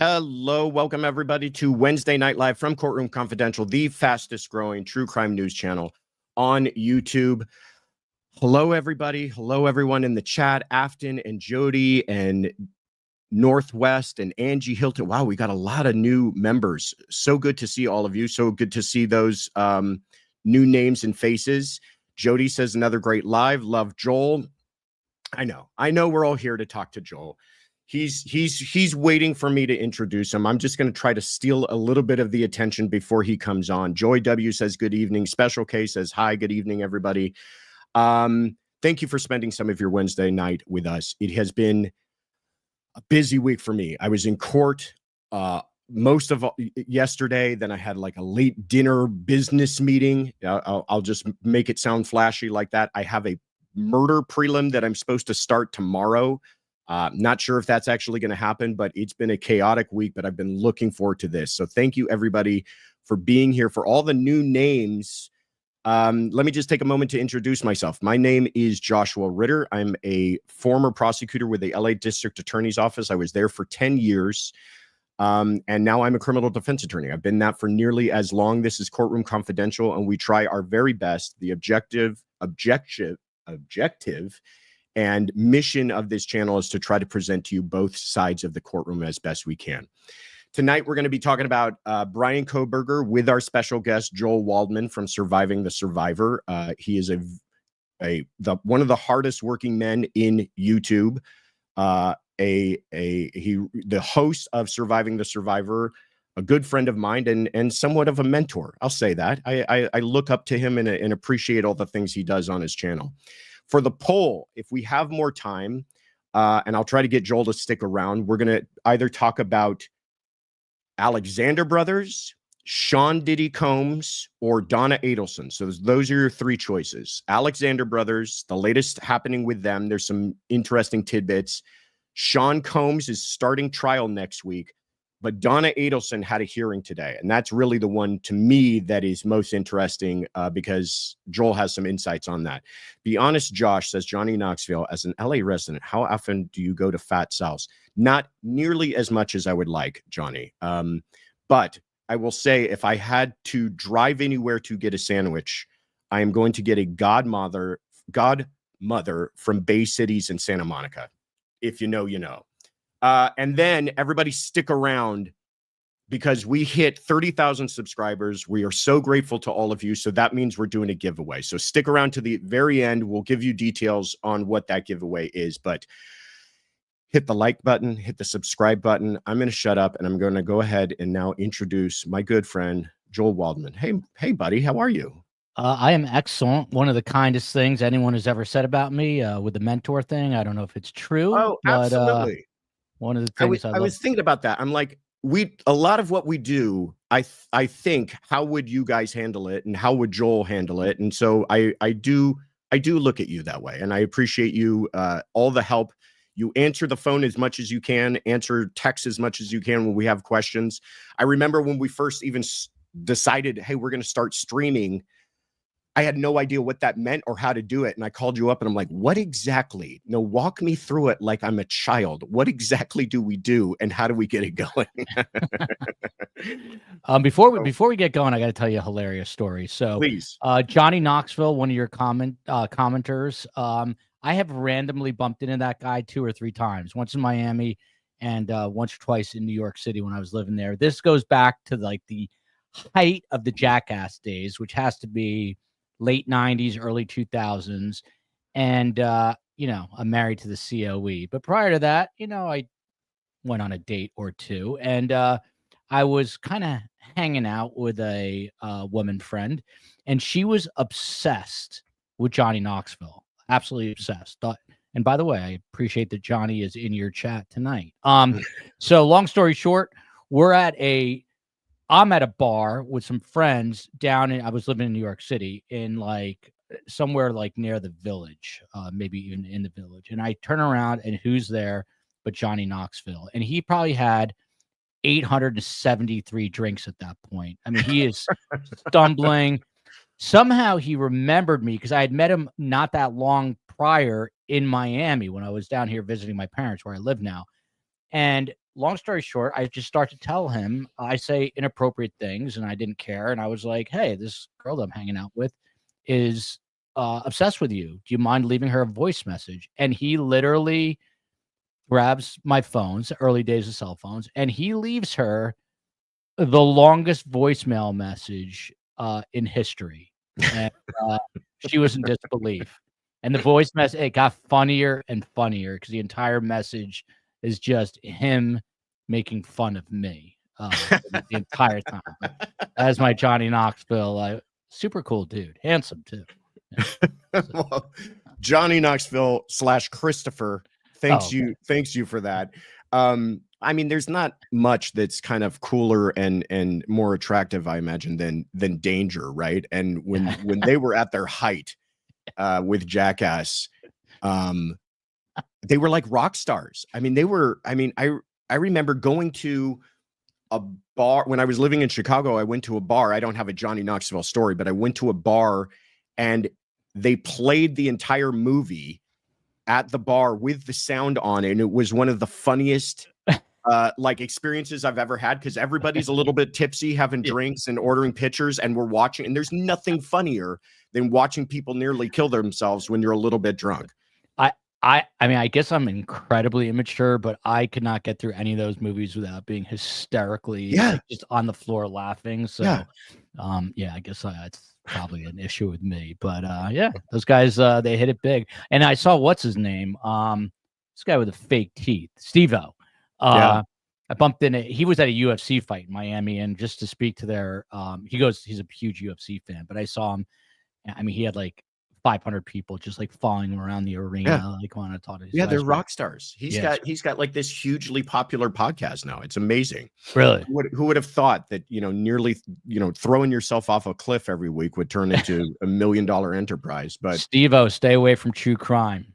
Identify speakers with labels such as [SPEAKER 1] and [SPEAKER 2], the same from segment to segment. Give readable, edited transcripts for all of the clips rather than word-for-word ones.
[SPEAKER 1] Hello. Welcome, everybody, to Wednesday Night Live from Courtroom Confidential, the fastest growing true crime news channel on YouTube. Hello, everybody. Hello, everyone in the chat. Afton and Jody and Northwest and Angie Hilton. Wow, we got a lot of new members. So good to see all of you. So good to see those new names and faces. Jody says another great live. Love Joel. I know we're all here to talk to Joel. He's waiting for me to introduce him. I'm just going to try to steal a little bit of the attention before he comes on. Joy W says good evening. Special K says hi, good evening, everybody. Thank you for spending some of your Wednesday night with us. It has been a busy week for me. I was in court most of yesterday. Then I had like a late dinner business meeting. I'll just make it sound flashy like that. I have a murder prelim that I'm supposed to start tomorrow. Not sure if that's actually going to happen, but it's been a chaotic week, but I've been looking forward to this. So thank you, everybody, for being here. For all the new names, let me just take a moment to introduce myself. My name is Joshua Ritter. I'm a former prosecutor with the LA District Attorney's Office. I was there for 10 years, and now I'm a criminal defense attorney. I've been that for nearly as long. This is Courtroom Confidential, and we try our very best. The objective and mission of this channel is to try to present to you both sides of the courtroom as best we can. Tonight, we're going to be talking about Bryan Kohberger with our special guest, Joel Waldman from Surviving the Survivor. He is one of the hardest working men in YouTube. The host of Surviving the Survivor, a good friend of mine and somewhat of a mentor. I'll say that. I look up to him and appreciate all the things he does on his channel. For the poll, if we have more time, and I'll try to get Joel to stick around, we're going to either talk about Alexander Brothers, Sean Diddy Combs, or Donna Adelson. So those are your three choices. Alexander Brothers, the latest happening with them. There's some interesting tidbits. Sean Combs is starting trial next week, but Donna Adelson had a hearing today. And that's really the one to me that is most interesting because Joel has some insights on that. Be honest, Josh, says Johnny Knoxville, as an LA resident, how often do you go to Fat Sal's? Not nearly as much as I would like, Johnny. But I will say if I had to drive anywhere to get a sandwich, I am going to get a godmother from Bay Cities in Santa Monica. If you know, you know. And then everybody stick around because we hit 30,000 subscribers. We are so grateful to all of you. So that means we're doing a giveaway. So stick around to the very end. We'll give you details on what that giveaway is, but hit the like button, hit the subscribe button. I'm going to shut up and I'm going to go ahead and now introduce my good friend, Joel Waldman. Hey, buddy, how are you?
[SPEAKER 2] I am excellent. One of the kindest things anyone has ever said about me with the mentor thing. I don't know if it's true.
[SPEAKER 1] Oh, absolutely.
[SPEAKER 2] One of the things
[SPEAKER 1] I was thinking about that. I'm like, a lot of what we do, I think, how would you guys handle it and how would Joel handle it? And so I do look at you that way. And I appreciate you, all the help. You answer the phone as much as you can, answer text as much as you can when we have questions. I remember when we first even decided, hey, we're going to start streaming, I had no idea what that meant or how to do it. And I called you up and I'm like, what exactly? No, walk me through it like I'm a child. What exactly do we do and how do we get it going?
[SPEAKER 2] Before we get going, I got to tell you a hilarious story. So
[SPEAKER 1] please.
[SPEAKER 2] Johnny Knoxville, one of your commenters, I have randomly bumped into that guy 2 or 3 times, once in Miami and once or twice in New York City when I was living there. This goes back to like the height of the Jackass days, which has to be late 90s, early 2000s. And, I'm married to the COE. But prior to that, I went on a date or two. And I was kind of hanging out with a woman friend. And she was obsessed with Johnny Knoxville. Absolutely obsessed. And by the way, I appreciate that Johnny is in your chat tonight. So long story short, I'm at a bar with some friends I was living in New York City in like somewhere like near the Village, maybe even in the Village. And I turn around and who's there but Johnny Knoxville. And he probably had 873 drinks at that point. I mean, he is stumbling. Somehow he remembered me because I had met him not that long prior in Miami when I was down here visiting my parents where I live now. And long story short, I just start to tell him, I say inappropriate things, and I didn't care. And I was like, hey, this girl that I'm hanging out with is obsessed with you. Do you mind leaving her a voice message? And he literally grabs my phones, early days of cell phones, and he leaves her the longest voicemail message in history. And she was in disbelief. And the voice message, it got funnier and funnier because the entire message is just him making fun of me the entire time. As my Johnny Knoxville, super cool dude, handsome too. Yeah.
[SPEAKER 1] Well, Johnny Knoxville / Christopher, thanks you for that. I mean, there's not much that's kind of cooler and more attractive, I imagine, than Danger, right? And when they were at their height with Jackass, they were like rock stars. I mean, I remember going to a bar when I was living in Chicago. I went to a bar. I don't have a Johnny Knoxville story, but I went to a bar and they played the entire movie at the bar with the sound on it. And it was one of the funniest like experiences I've ever had, because everybody's a little bit tipsy, having drinks and ordering pictures, and we're watching, and there's nothing funnier than watching people nearly kill themselves when you're a little bit drunk.
[SPEAKER 2] I mean, I guess I'm incredibly immature, but I could not get through any of those movies without being hysterically like, just on the floor laughing. So I guess it's probably an issue with me. But those guys, they hit it big. And I saw what's his name? This guy with the fake teeth, Steve-O. I bumped in he was at a UFC fight in Miami, and just to speak to their he's a huge UFC fan, but I saw him. I mean, he had like 500 people just like following him around the arena, like want to talk to.
[SPEAKER 1] Yeah, they're rock stars. He's got like this hugely popular podcast now. It's amazing.
[SPEAKER 2] Really?
[SPEAKER 1] Who would have thought that, nearly, throwing yourself off a cliff every week would turn into $1 million enterprise? But
[SPEAKER 2] Steve-O, stay away from true crime.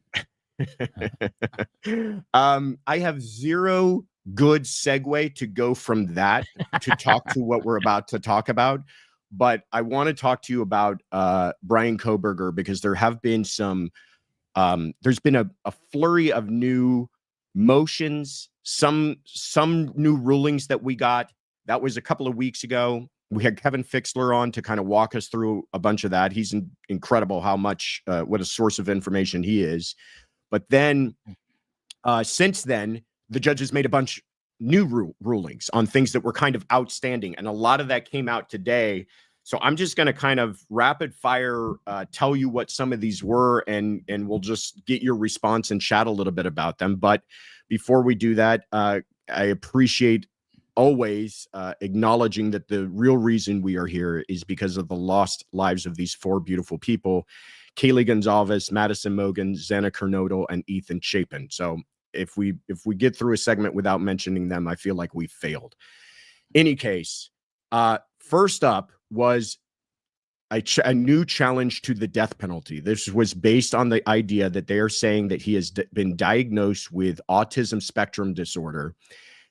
[SPEAKER 1] I have zero good segue to go from that to talk to what we're about to talk about. But I want to talk to you about Bryan Kohberger, because there have been there's been a flurry of new motions, some new rulings that we got. That was a couple of weeks ago. We had Kevin Fixler on to kind of walk us through a bunch of that. He's incredible how much, what a source of information he is. But then since then, the judges made a bunch new rulings on things that were kind of outstanding. And a lot of that came out today. So I'm just going to kind of rapid fire tell you what some of these were, and we'll just get your response and chat a little bit about them. But before we do that, I appreciate always acknowledging that the real reason we are here is because of the lost lives of these 4 beautiful people: Kaylee Gonzalez, Madison Mogan, Xana Kernodle, and Ethan Chapin. So if we get through a segment without mentioning them, I feel like we failed. Any case, first up was a new challenge to the death penalty. This was based on the idea that they are saying that he has been diagnosed with autism spectrum disorder.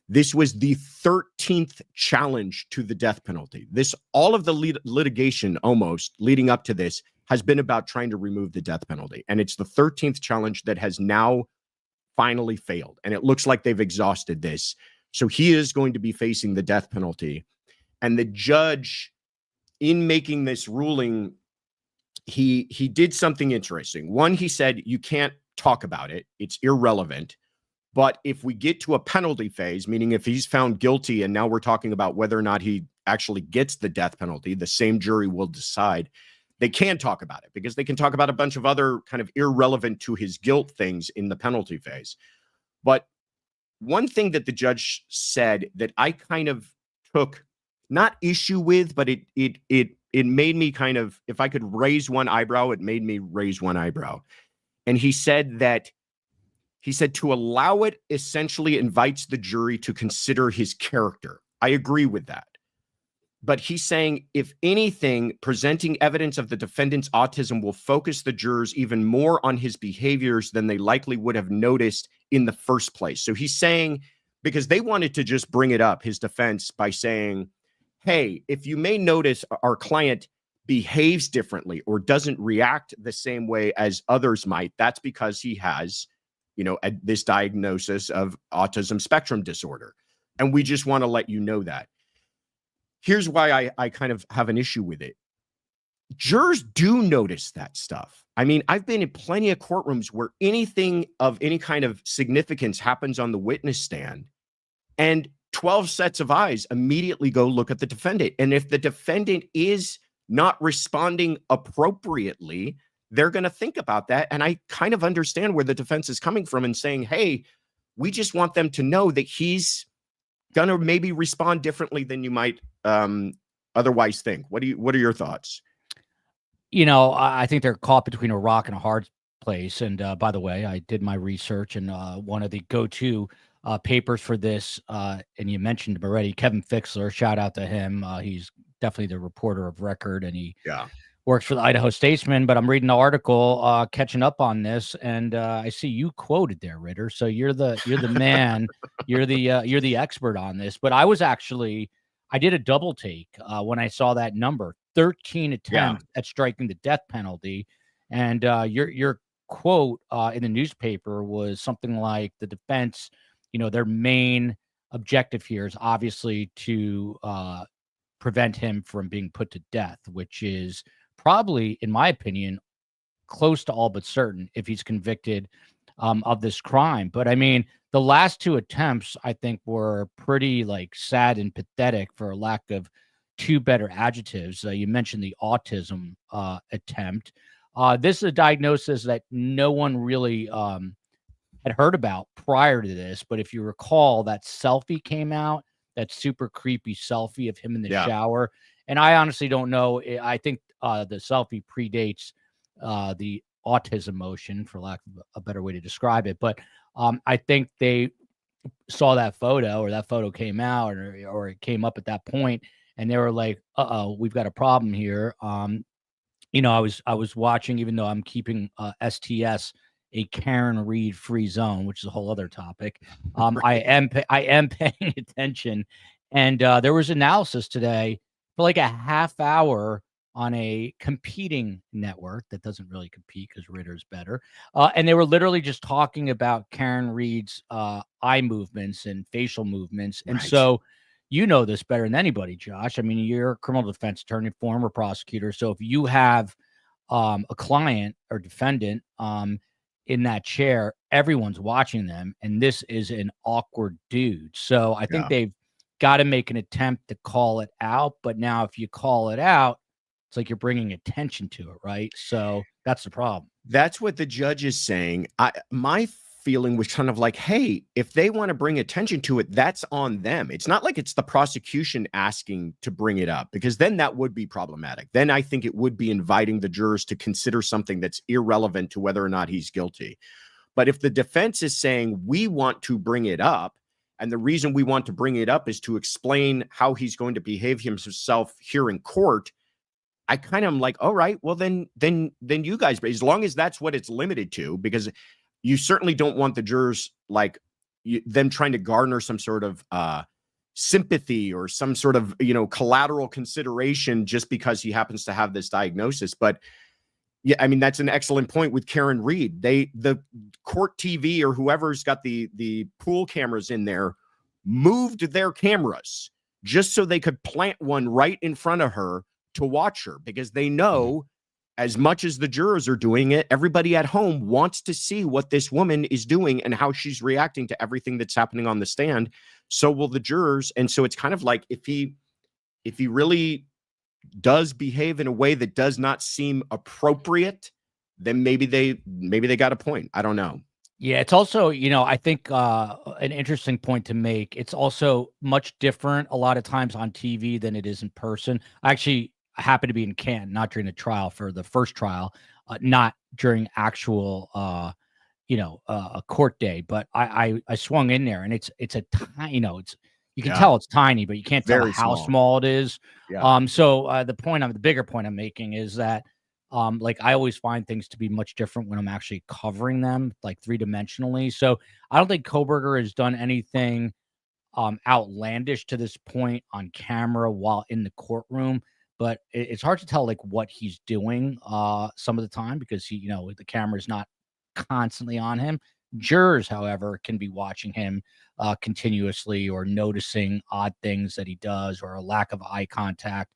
[SPEAKER 1] This was the 13th challenge to the death penalty. All of the litigation almost leading up to this has been about trying to remove the death penalty. And it's the 13th challenge that has now finally failed. And it looks like they've exhausted this. So he is going to be facing the death penalty. And the judge, in making this ruling, he did something interesting. One, he said, you can't talk about it. It's irrelevant. But if we get to a penalty phase, meaning if he's found guilty and now we're talking about whether or not he actually gets the death penalty, the same jury will decide. They can talk about it because they can talk about a bunch of other kind of irrelevant to his guilt things in the penalty phase. But one thing that the judge said that I kind of took not issue with, but it made me kind of, if I could raise one eyebrow, it made me raise one eyebrow. And he said to allow it essentially invites the jury to consider his character. I agree with that. But he's saying, if anything, presenting evidence of the defendant's autism will focus the jurors even more on his behaviors than they likely would have noticed in the first place. So he's saying, because they wanted to just bring it up, his defense, by saying, hey, if you may notice our client behaves differently or doesn't react the same way as others might, that's because he has this diagnosis of autism spectrum disorder. And we just want to let you know that. Here's why I kind of have an issue with it. Jurors do notice that stuff. I mean, I've been in plenty of courtrooms where anything of any kind of significance happens on the witness stand, and 12 sets of eyes immediately go look at the defendant. And if the defendant is not responding appropriately, they're going to think about that. And I kind of understand where the defense is coming from and saying, hey, we just want them to know that he's going to maybe respond differently than you might otherwise think. What are your thoughts?
[SPEAKER 2] I think they're caught between a rock and a hard place. And by the way, I did my research, and one of the go-to papers for this, and you mentioned him already, Kevin Fixler, shout out to him. He's definitely the reporter of record, and he works for the Idaho Statesman. But I'm reading the article, catching up on this, and I see you quoted there, Ritter. So you're the man, you're the expert on this. But I did a double take when I saw that number, 13 attempts at striking the death penalty. And your quote in the newspaper was something like the defense, their main objective here is obviously to prevent him from being put to death, which is probably, in my opinion, close to all but certain if he's convicted of this crime. But I mean, the last two attempts, I think, were pretty sad and pathetic, for lack of two better adjectives. You mentioned the autism attempt. This is a diagnosis that no one really had heard about prior to this. But if you recall, that selfie came out, that super creepy selfie of him in the shower. And I honestly don't know. I think the selfie predates the autism motion, for lack of a better way to describe it. But I think they saw that photo, or that photo came out, or it came up at that point, and they were like, "Uh-oh, we've got a problem here." I was watching, even though I'm keeping STS a Karen Reed free zone, which is a whole other topic. I am paying attention, and there was analysis today for like a half hour on a competing network that doesn't really compete because Ritter's better. And they were literally just talking about Karen Reed's eye movements and facial movements. And so you know this better than anybody, Josh. I mean, you're a criminal defense attorney, former prosecutor. So if you have a client or defendant in that chair, everyone's watching them. And this is an awkward dude. So I think they've got to make an attempt to call it out. But now if you call it out, it's like you're bringing attention to it, right? So that's the problem.
[SPEAKER 1] That's what the judge is saying. My feeling was kind of like, hey, if they want to bring attention to it, that's on them. It's not like it's the prosecution asking to bring it up, because then that would be problematic. Then I think it would be inviting the jurors to consider something that's irrelevant to whether or not he's guilty. But if the defense is saying, we want to bring it up, and the reason we want to bring it up is to explain how he's going to behave himself here in court, I kind of am like, all right, well, then you guys, as long as that's what it's limited to, because you certainly don't want the jurors them trying to garner some sort of sympathy or some sort of, collateral consideration just because he happens to have this diagnosis. But yeah, I mean, that's an excellent point with Karen Reed. The court TV or whoever's got the pool cameras in there moved their cameras just so they could plant one right in front of her to watch her, because they know, as much as the jurors are doing it, everybody at home wants to see what this woman is doing and how she's reacting to everything that's happening on the stand. So will the jurors. And so it's kind of like, if he really does behave in a way that does not seem appropriate, then maybe they got a point. I don't know.
[SPEAKER 2] Yeah, it's also, I think an interesting point to make. It's also much different a lot of times on TV than it is in person. I happened to be in Canton, not during the trial, for the first trial, not during actual, a court day. But I swung in there, and it's a tiny, you can tell it's tiny, but you can't tell how small it is. Yeah. So the bigger point I'm making is that, I always find things to be much different when I'm actually covering them, like three-dimensionally. So I don't think Coburger has done anything outlandish to this point on camera while in the courtroom. But it's hard to tell what he's doing some of the time, because the camera is not constantly on him. Jurors, however, can be watching him continuously or noticing odd things that he does or a lack of eye contact.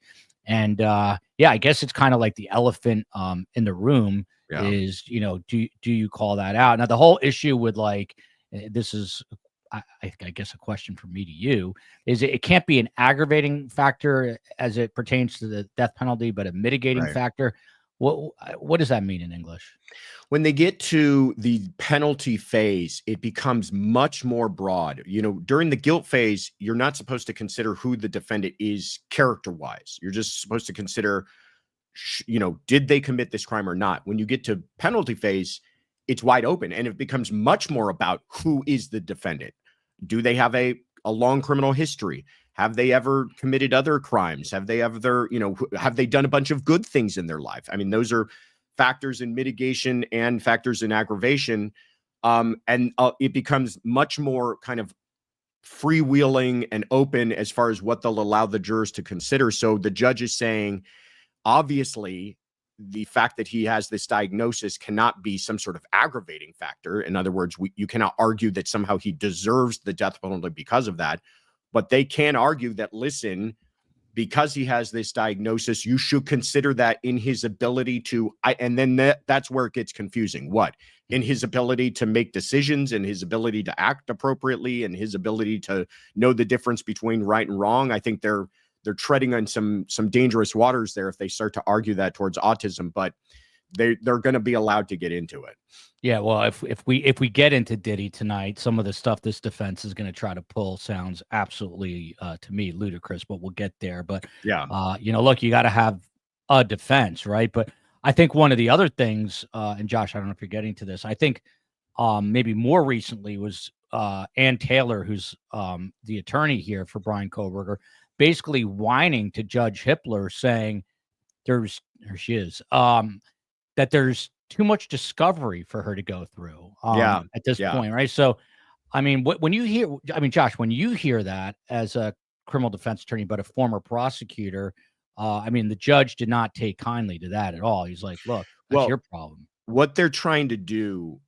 [SPEAKER 2] And yeah, I guess it's kind of like the elephant in the room is, do you call that out? Now, the whole issue with this is, I guess, a question from me to you is it can't be an aggravating factor as it pertains to the death penalty, but a mitigating factor. What does that mean in English?
[SPEAKER 1] When they get to the penalty phase, it becomes much more broad. During the guilt phase, you're not supposed to consider who the defendant is character-wise. You're just supposed to consider, did they commit this crime or not? When you get to penalty phase, it's wide open, and it becomes much more about who is the defendant. Do they have a long criminal history? Have they ever committed other crimes? Have they ever, have they done a bunch of good things in their life? I mean, those are factors in mitigation and factors in aggravation. It becomes much more kind of freewheeling and open as far as what they'll allow the jurors to consider. So the judge is saying, obviously, the fact that he has this diagnosis cannot be some sort of aggravating factor. In other words, you cannot argue that somehow he deserves the death penalty because of that. But they can argue that, listen, because he has this diagnosis, you should consider that in his ability to, and then that's where it gets confusing. What? In his ability to make decisions, in his ability to act appropriately, and his ability to know the difference between right and wrong. I think they're treading on some dangerous waters there if they start to argue that towards autism, but they're going to be allowed to get into it.
[SPEAKER 2] Yeah, well, if we get into Diddy tonight, some of the stuff this defense is going to try to pull sounds absolutely to me ludicrous, but we'll get there. But
[SPEAKER 1] yeah,
[SPEAKER 2] look, you got to have a defense, right? But I think one of the other things, and Josh, I don't know if you're getting to this, I think maybe more recently was Ann Taylor, who's the attorney here for Bryan Kohberger, basically whining to Judge Hippler, saying there she is, that there's too much discovery for her to go through at this point, right? So, I mean, when you hear, Josh, when you hear that as a criminal defense attorney, but a former prosecutor, the judge did not take kindly to that at all. He's like, look, that's your problem.
[SPEAKER 1] What they're trying to do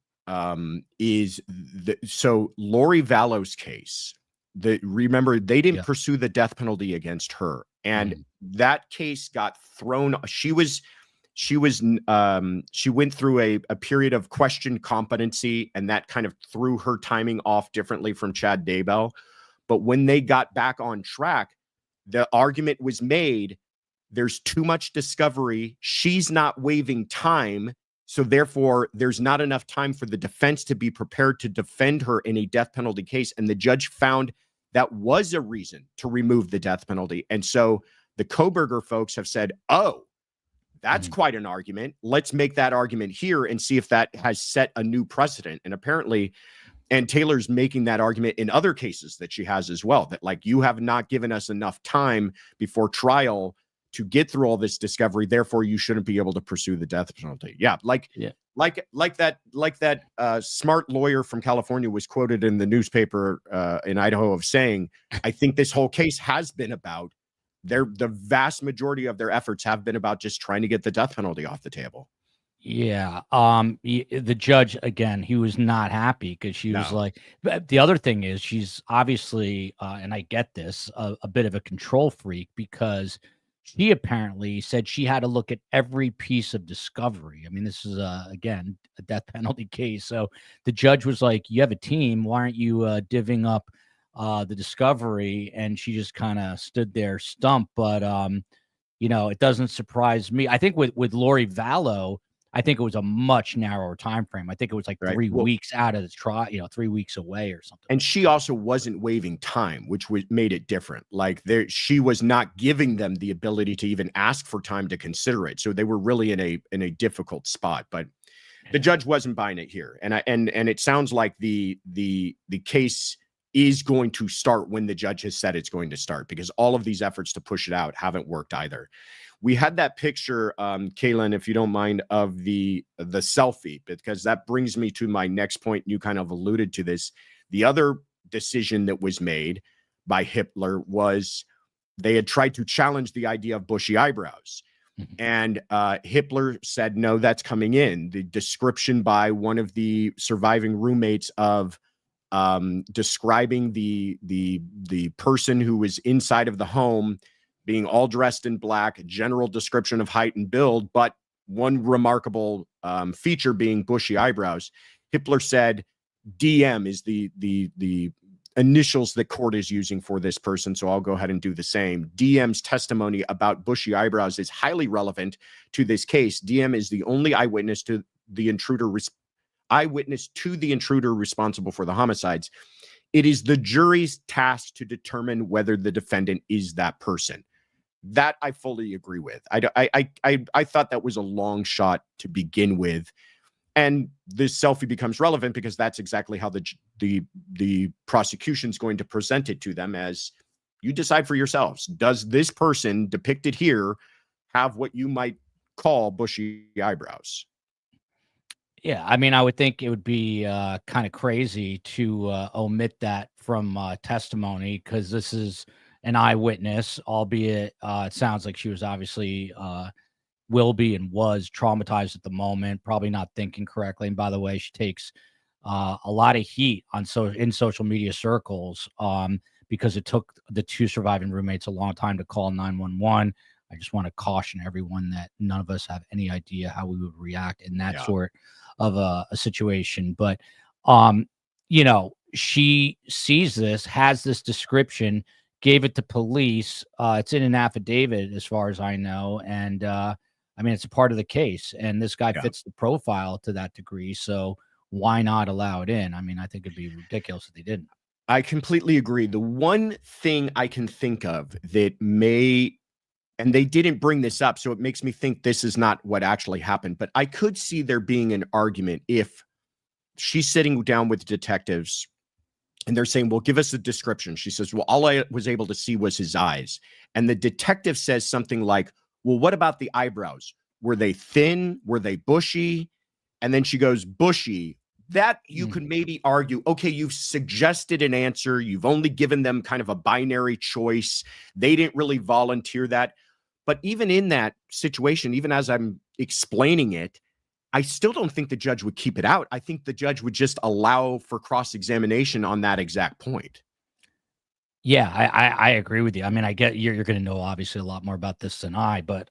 [SPEAKER 1] is, so Lori Vallow's case, remember, they didn't pursue the death penalty against her. And that case got thrown. She went through a period of questioned competency, and that kind of threw her timing off differently from Chad Daybell. But when they got back on track, the argument was made, there's too much discovery. She's not waiving time. So therefore, there's not enough time for the defense to be prepared to defend her in a death penalty case. And the judge found that was a reason to remove the death penalty. And so the Coburger folks have said, oh, that's quite an argument. Let's make that argument here and see if that has set a new precedent. And apparently, and Taylor's making that argument in other cases that she has as well, that like, you have not given us enough time before trial to get through all this discovery. Therefore, you shouldn't be able to pursue the death penalty. Like that smart lawyer from California was quoted in the newspaper in Idaho of saying, I think this whole case has been about the vast majority of their efforts have been about just trying to get the death penalty off the table.
[SPEAKER 2] Yeah. The judge, again, he was not happy because she was like, but the other thing is she's obviously, and I get this, a bit of a control freak, because she apparently said she had to look at every piece of discovery. I mean, this is, again, a death penalty case. So the judge was like, you have a team. Why aren't you divvying up the discovery? And she just kind of stood there stumped. But, it doesn't surprise me. I think with Lori Vallow, I think it was a much narrower time frame. I think it was like 3 weeks out of the trial, 3 weeks away or something.
[SPEAKER 1] And she also wasn't waiving time, which made it different. Like she was not giving them the ability to even ask for time to consider it. So they were really in a difficult spot. But the judge wasn't buying it here, and it sounds like the case is going to start when the judge has said it's going to start, because all of these efforts to push it out haven't worked either. We had that picture, Kaylin, if you don't mind, of the selfie, because that brings me to my next point. You kind of alluded to this. The other decision that was made by Hippler was they had tried to challenge the idea of bushy eyebrows. And Hitler said, no, that's coming in. The description by one of the surviving roommates of describing the person who was inside of the home being all dressed in black, general description of height and build, but one remarkable feature being bushy eyebrows. Hitler said DM is the initials that court is using for this person, so I'll go ahead and do the same. DM's testimony about bushy eyebrows is highly relevant to this case. DM is the only eyewitness to the intruder responsible for the homicides. It is the jury's task to determine whether the defendant is that person. That I fully agree with. I thought that was a long shot to begin with. And this selfie becomes relevant because that's exactly how the prosecution's going to present it to them, as you decide for yourselves. Does this person depicted here have what you might call bushy eyebrows?
[SPEAKER 2] Yeah, I mean, I would think it would be kind of crazy to omit that from testimony, because this is an eyewitness, albeit it sounds like she was obviously will be and was traumatized at the moment, probably not thinking correctly. And by the way, she takes a lot of heat on in social media circles because it took the two surviving roommates a long time to call 911. I just want to caution everyone that none of us have any idea how we would react in that sort of a situation. But, you know, she sees this, has this description, gave it to police. It's in an affidavit, as far as I know. And, I mean, it's a part of the case, and this guy fits the profile to that degree. So why not allow it in? I mean, I think it'd be ridiculous if they didn't.
[SPEAKER 1] I completely agree. The one thing I can think of that may, and they didn't bring this up, so it makes me think this is not what actually happened, but I could see there being an argument if she's sitting down with detectives and they're saying, well, give us a description. She says, well, all I was able to see was his eyes. And the detective says something like, well, what about the eyebrows? Were they thin? Were they bushy? And then she goes, bushy. That you could maybe argue, okay, you've suggested an answer. You've only given them kind of a binary choice. They didn't really volunteer that. But even in that situation, even as I'm explaining it, I still don't think the judge would keep it out. I think the judge would just allow for cross-examination on that exact point.
[SPEAKER 2] Yeah, I agree with you. I mean, I get you're going to know obviously a lot more about this than I, but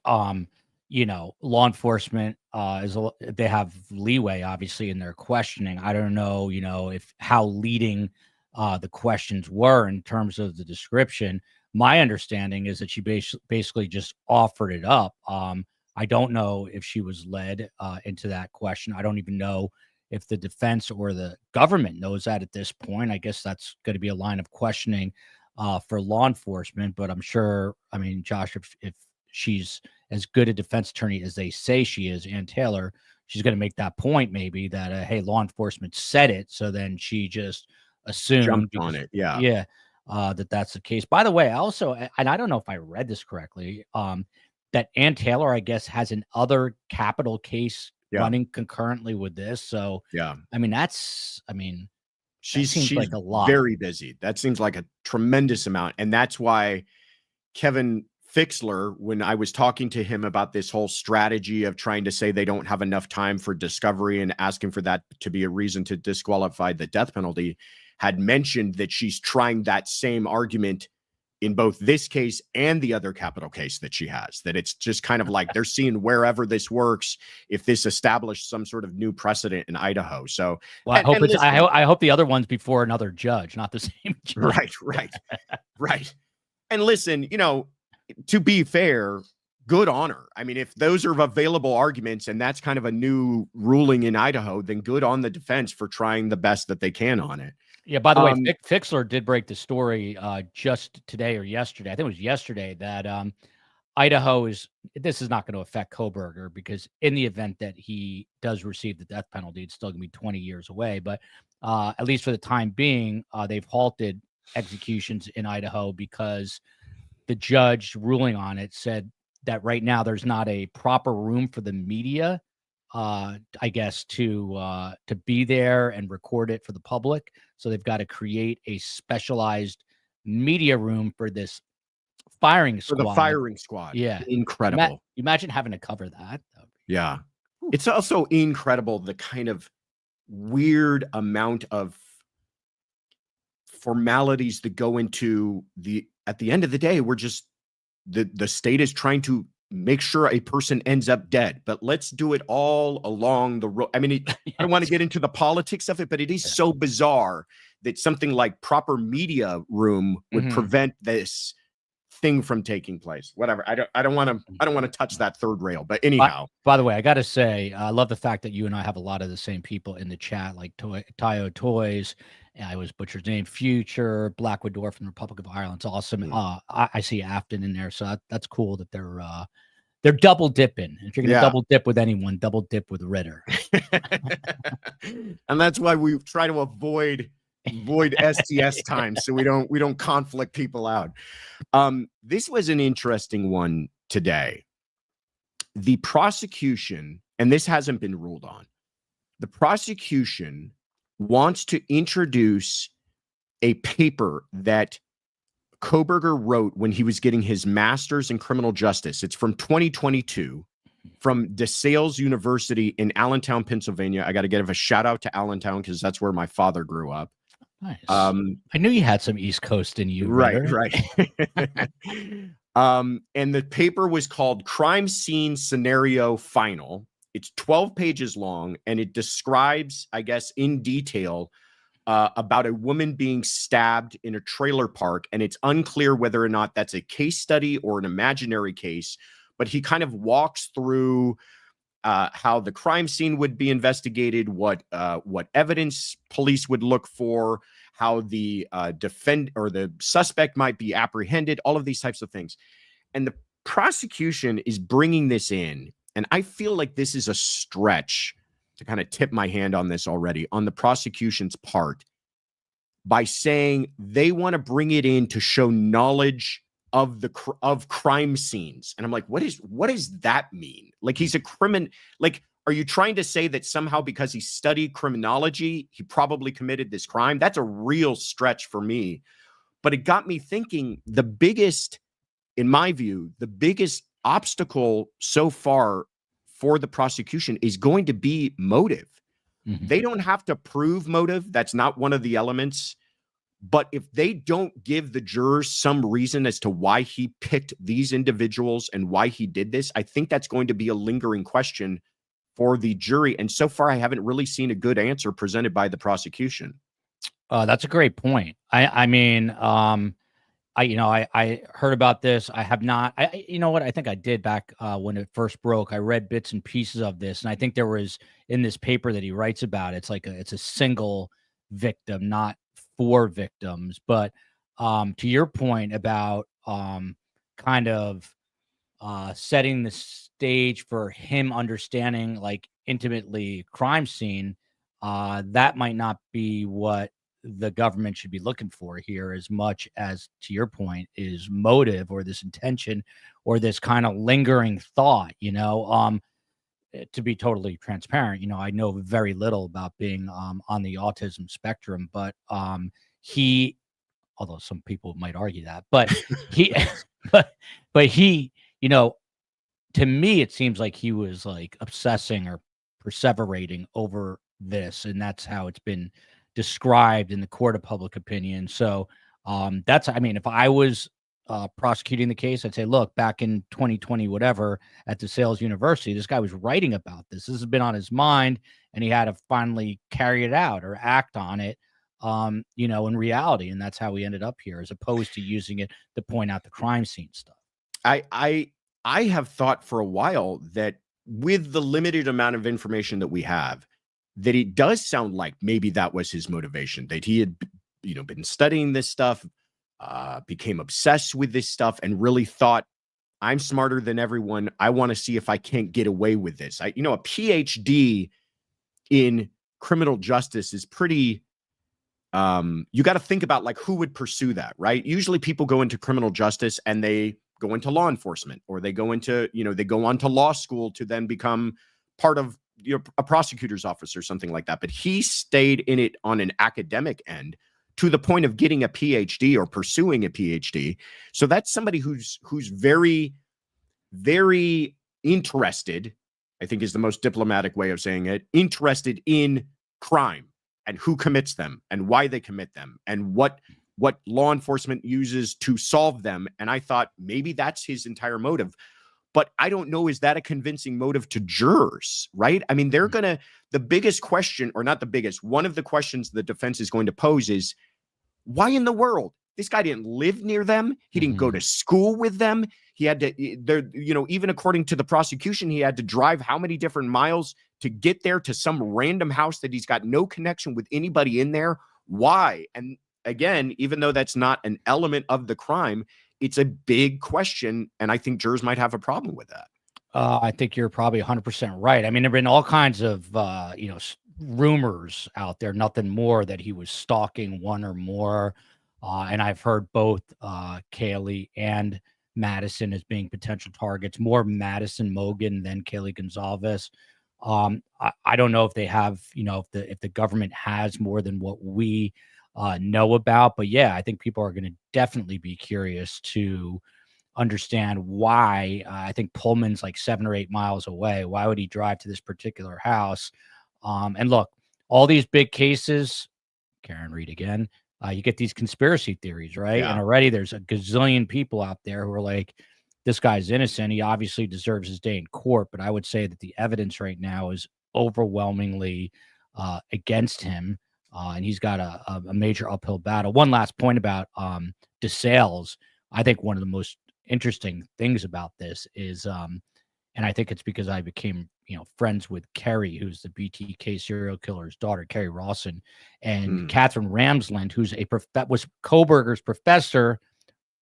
[SPEAKER 2] you know, law enforcement they have leeway obviously in their questioning. I don't know, you know, if how leading the questions were in terms of the description. My understanding is that she basically just offered it up. I don't know if she was led into that question. I don't even know if the defense or the government knows that at this point. I guess that's going to be a line of questioning for law enforcement, but I'm sure, I mean, Josh, if she's as good a defense attorney as they say she is, Ann Taylor, she's going to make that point maybe that, hey, law enforcement said it. So then she just assumed
[SPEAKER 1] jumped on it.
[SPEAKER 2] Yeah. That's the case. By the way, I also, and I don't know if I read this correctly, that Ann Taylor, I guess, has an other capital case running concurrently with this. So, I mean, she's
[SPEAKER 1] like a lot. Very busy. That seems like a tremendous amount. And that's why Kevin Fixler, when I was talking to him about this whole strategy of trying to say they don't have enough time for discovery and asking for that to be a reason to disqualify the death penalty, had mentioned that she's trying that same argument in both this case and the other capital case that she has, that it's just kind of like they're seeing wherever this works, if this established some sort of new precedent in Idaho. So,
[SPEAKER 2] well, I hope the other one's before another judge, not the same judge.
[SPEAKER 1] Right. And listen, you know, to be fair, good on her. I mean, if those are available arguments and that's kind of a new ruling in Idaho, then good on the defense for trying the best that they can on it.
[SPEAKER 2] Yeah, by the way, Fixler did break the story just today or yesterday. I think it was yesterday that Idaho this is not going to affect Coburger, because in the event that he does receive the death penalty, it's still going to be 20 years away. But at least for the time being, they've halted executions in Idaho because the judge ruling on it said that right now there's not a proper room for the media, I guess, to be there and record it for the public. So they've got to create a specialized media room for this Firing
[SPEAKER 1] for the
[SPEAKER 2] squad.
[SPEAKER 1] firing squad.
[SPEAKER 2] Yeah.
[SPEAKER 1] Incredible.
[SPEAKER 2] Imagine having to cover that.
[SPEAKER 1] Yeah. It's also incredible the kind of weird amount of formalities that go into at the end of the day, we're just the state is trying to make sure a person ends up dead, but let's do it all along the road. I mean, I don't want to get into the politics of it, but it is so bizarre that something like proper media room would prevent this thing from taking place. Whatever. I don't want to touch that third rail, but anyhow.
[SPEAKER 2] By the way, I got to say, I love the fact that you and I have a lot of the same people in the chat, like Tayo Toys. I was butcher's name, Future, Blackwood Dwarf from the Republic of Ireland. It's awesome. I see Afton in there, so that's cool that they're double dipping. If you're gonna double dip with anyone, double dip with Ritter.
[SPEAKER 1] And that's why we try to avoid STS time, so we don't conflict people out. This was an interesting one today. The prosecution, and this hasn't been ruled on, the prosecution wants to introduce a paper that Coburger wrote when he was getting his master's in criminal justice. It's from 2022 from DeSales University in Allentown, Pennsylvania. I got to give a shout out to Allentown because that's where my father grew up.
[SPEAKER 2] Nice. I knew you had some East Coast in you.
[SPEAKER 1] Right. And the paper was called Crime Scene Scenario Final. It's 12 pages long, and it describes, I guess, in detail about a woman being stabbed in a trailer park, and it's unclear whether or not that's a case study or an imaginary case, but he kind of walks through how the crime scene would be investigated, what evidence police would look for, how the the suspect might be apprehended, all of these types of things. And the prosecution is bringing this in, and I feel like this is a stretch to kind of tip my hand on this already on the prosecution's part by saying they want to bring it in to show knowledge of crime scenes. And I'm like, what does that mean? Like, he's a criminal. Like, are you trying to say that somehow because he studied criminology, he probably committed this crime? That's a real stretch for me. But it got me thinking, in my view, the biggest obstacle so far for the prosecution is going to be motive. They don't have to prove motive. That's not one of the elements. But if they don't give the jurors some reason as to why he picked these individuals and why he did this, I think that's going to be a lingering question for the jury. And so far, I haven't really seen a good answer presented by the prosecution.
[SPEAKER 2] That's a great point. I mean, I heard about this. I have not. You know what? I think I did back when it first broke. I read bits and pieces of this, and I think there was in this paper that he writes about. It's like it's a single victim, not 4 victims. But to your point about kind of setting the stage for him understanding like intimately crime scene, that might not be what the government should be looking for here as much as, to your point, is motive or this intention or this kind of lingering thought, to be totally transparent. I know very little about being on the autism spectrum, but he, although some people might argue that, but he, but he, to me, it seems like he was like obsessing or perseverating over this. And that's how it's been described in the court of public opinion. So if I was prosecuting the case, I'd say, look, back in 2020, whatever, at DeSales University, this guy was writing about this. This has been on his mind, and he had to finally carry it out or act on it, in reality. And that's how we ended up here, as opposed to using it to point out the crime scene stuff.
[SPEAKER 1] I have thought for a while that with the limited amount of information that we have, that it does sound like maybe that was his motivation, that he had, been studying this stuff, became obsessed with this stuff, and really thought, I'm smarter than everyone. I want to see if I can't get away with this. A PhD in criminal justice is pretty, you got to think about like who would pursue that, right? Usually people go into criminal justice and they go into law enforcement, or they go into, they go on to law school to then become part of a prosecutor's office or something like that. But he stayed in it on an academic end to the point of getting a PhD or pursuing a PhD. So that's somebody who's very, very interested, I think is the most diplomatic way of saying it, interested in crime and who commits them and why they commit them and what law enforcement uses to solve them. And I thought maybe that's his entire motive. But I don't know, is that a convincing motive to jurors, right? I mean, they're going to, the biggest question, or not the biggest, one of the questions the defense is going to pose is, why in the world? This guy didn't live near them. He didn't go to school with them. He had to, even according to the prosecution, he had to drive how many different miles to get there to some random house that he's got no connection with anybody in there. Why? And again, even though that's not an element of the crime, it's a big question, and I think jurors might have a problem with that.
[SPEAKER 2] I think you're probably 100% right. I mean, there have been all kinds of, rumors out there, nothing more that he was stalking one or more. And I've heard both Kaylee and Madison as being potential targets, more Madison Mogan than Kaylee Gonzalez. I don't know if they have, if the government has more than what we know about. But yeah, I think people are going to definitely be curious to understand why. I think Pullman's like 7 or 8 miles away. Why would he drive to this particular house? And look, all these big cases, Karen Reed again, you get these conspiracy theories, right?
[SPEAKER 1] Yeah.
[SPEAKER 2] And already there's a gazillion people out there who are like, this guy's innocent. He obviously deserves his day in court. But I would say that the evidence right now is overwhelmingly against him. And he's got a major uphill battle. One last point about DeSales. I think one of the most interesting things about this is, and I think it's because I became, friends with Kerry, who's the BTK serial killer's daughter, Kerry Rawson, and Catherine Ramsland, who's that was Coburger's professor,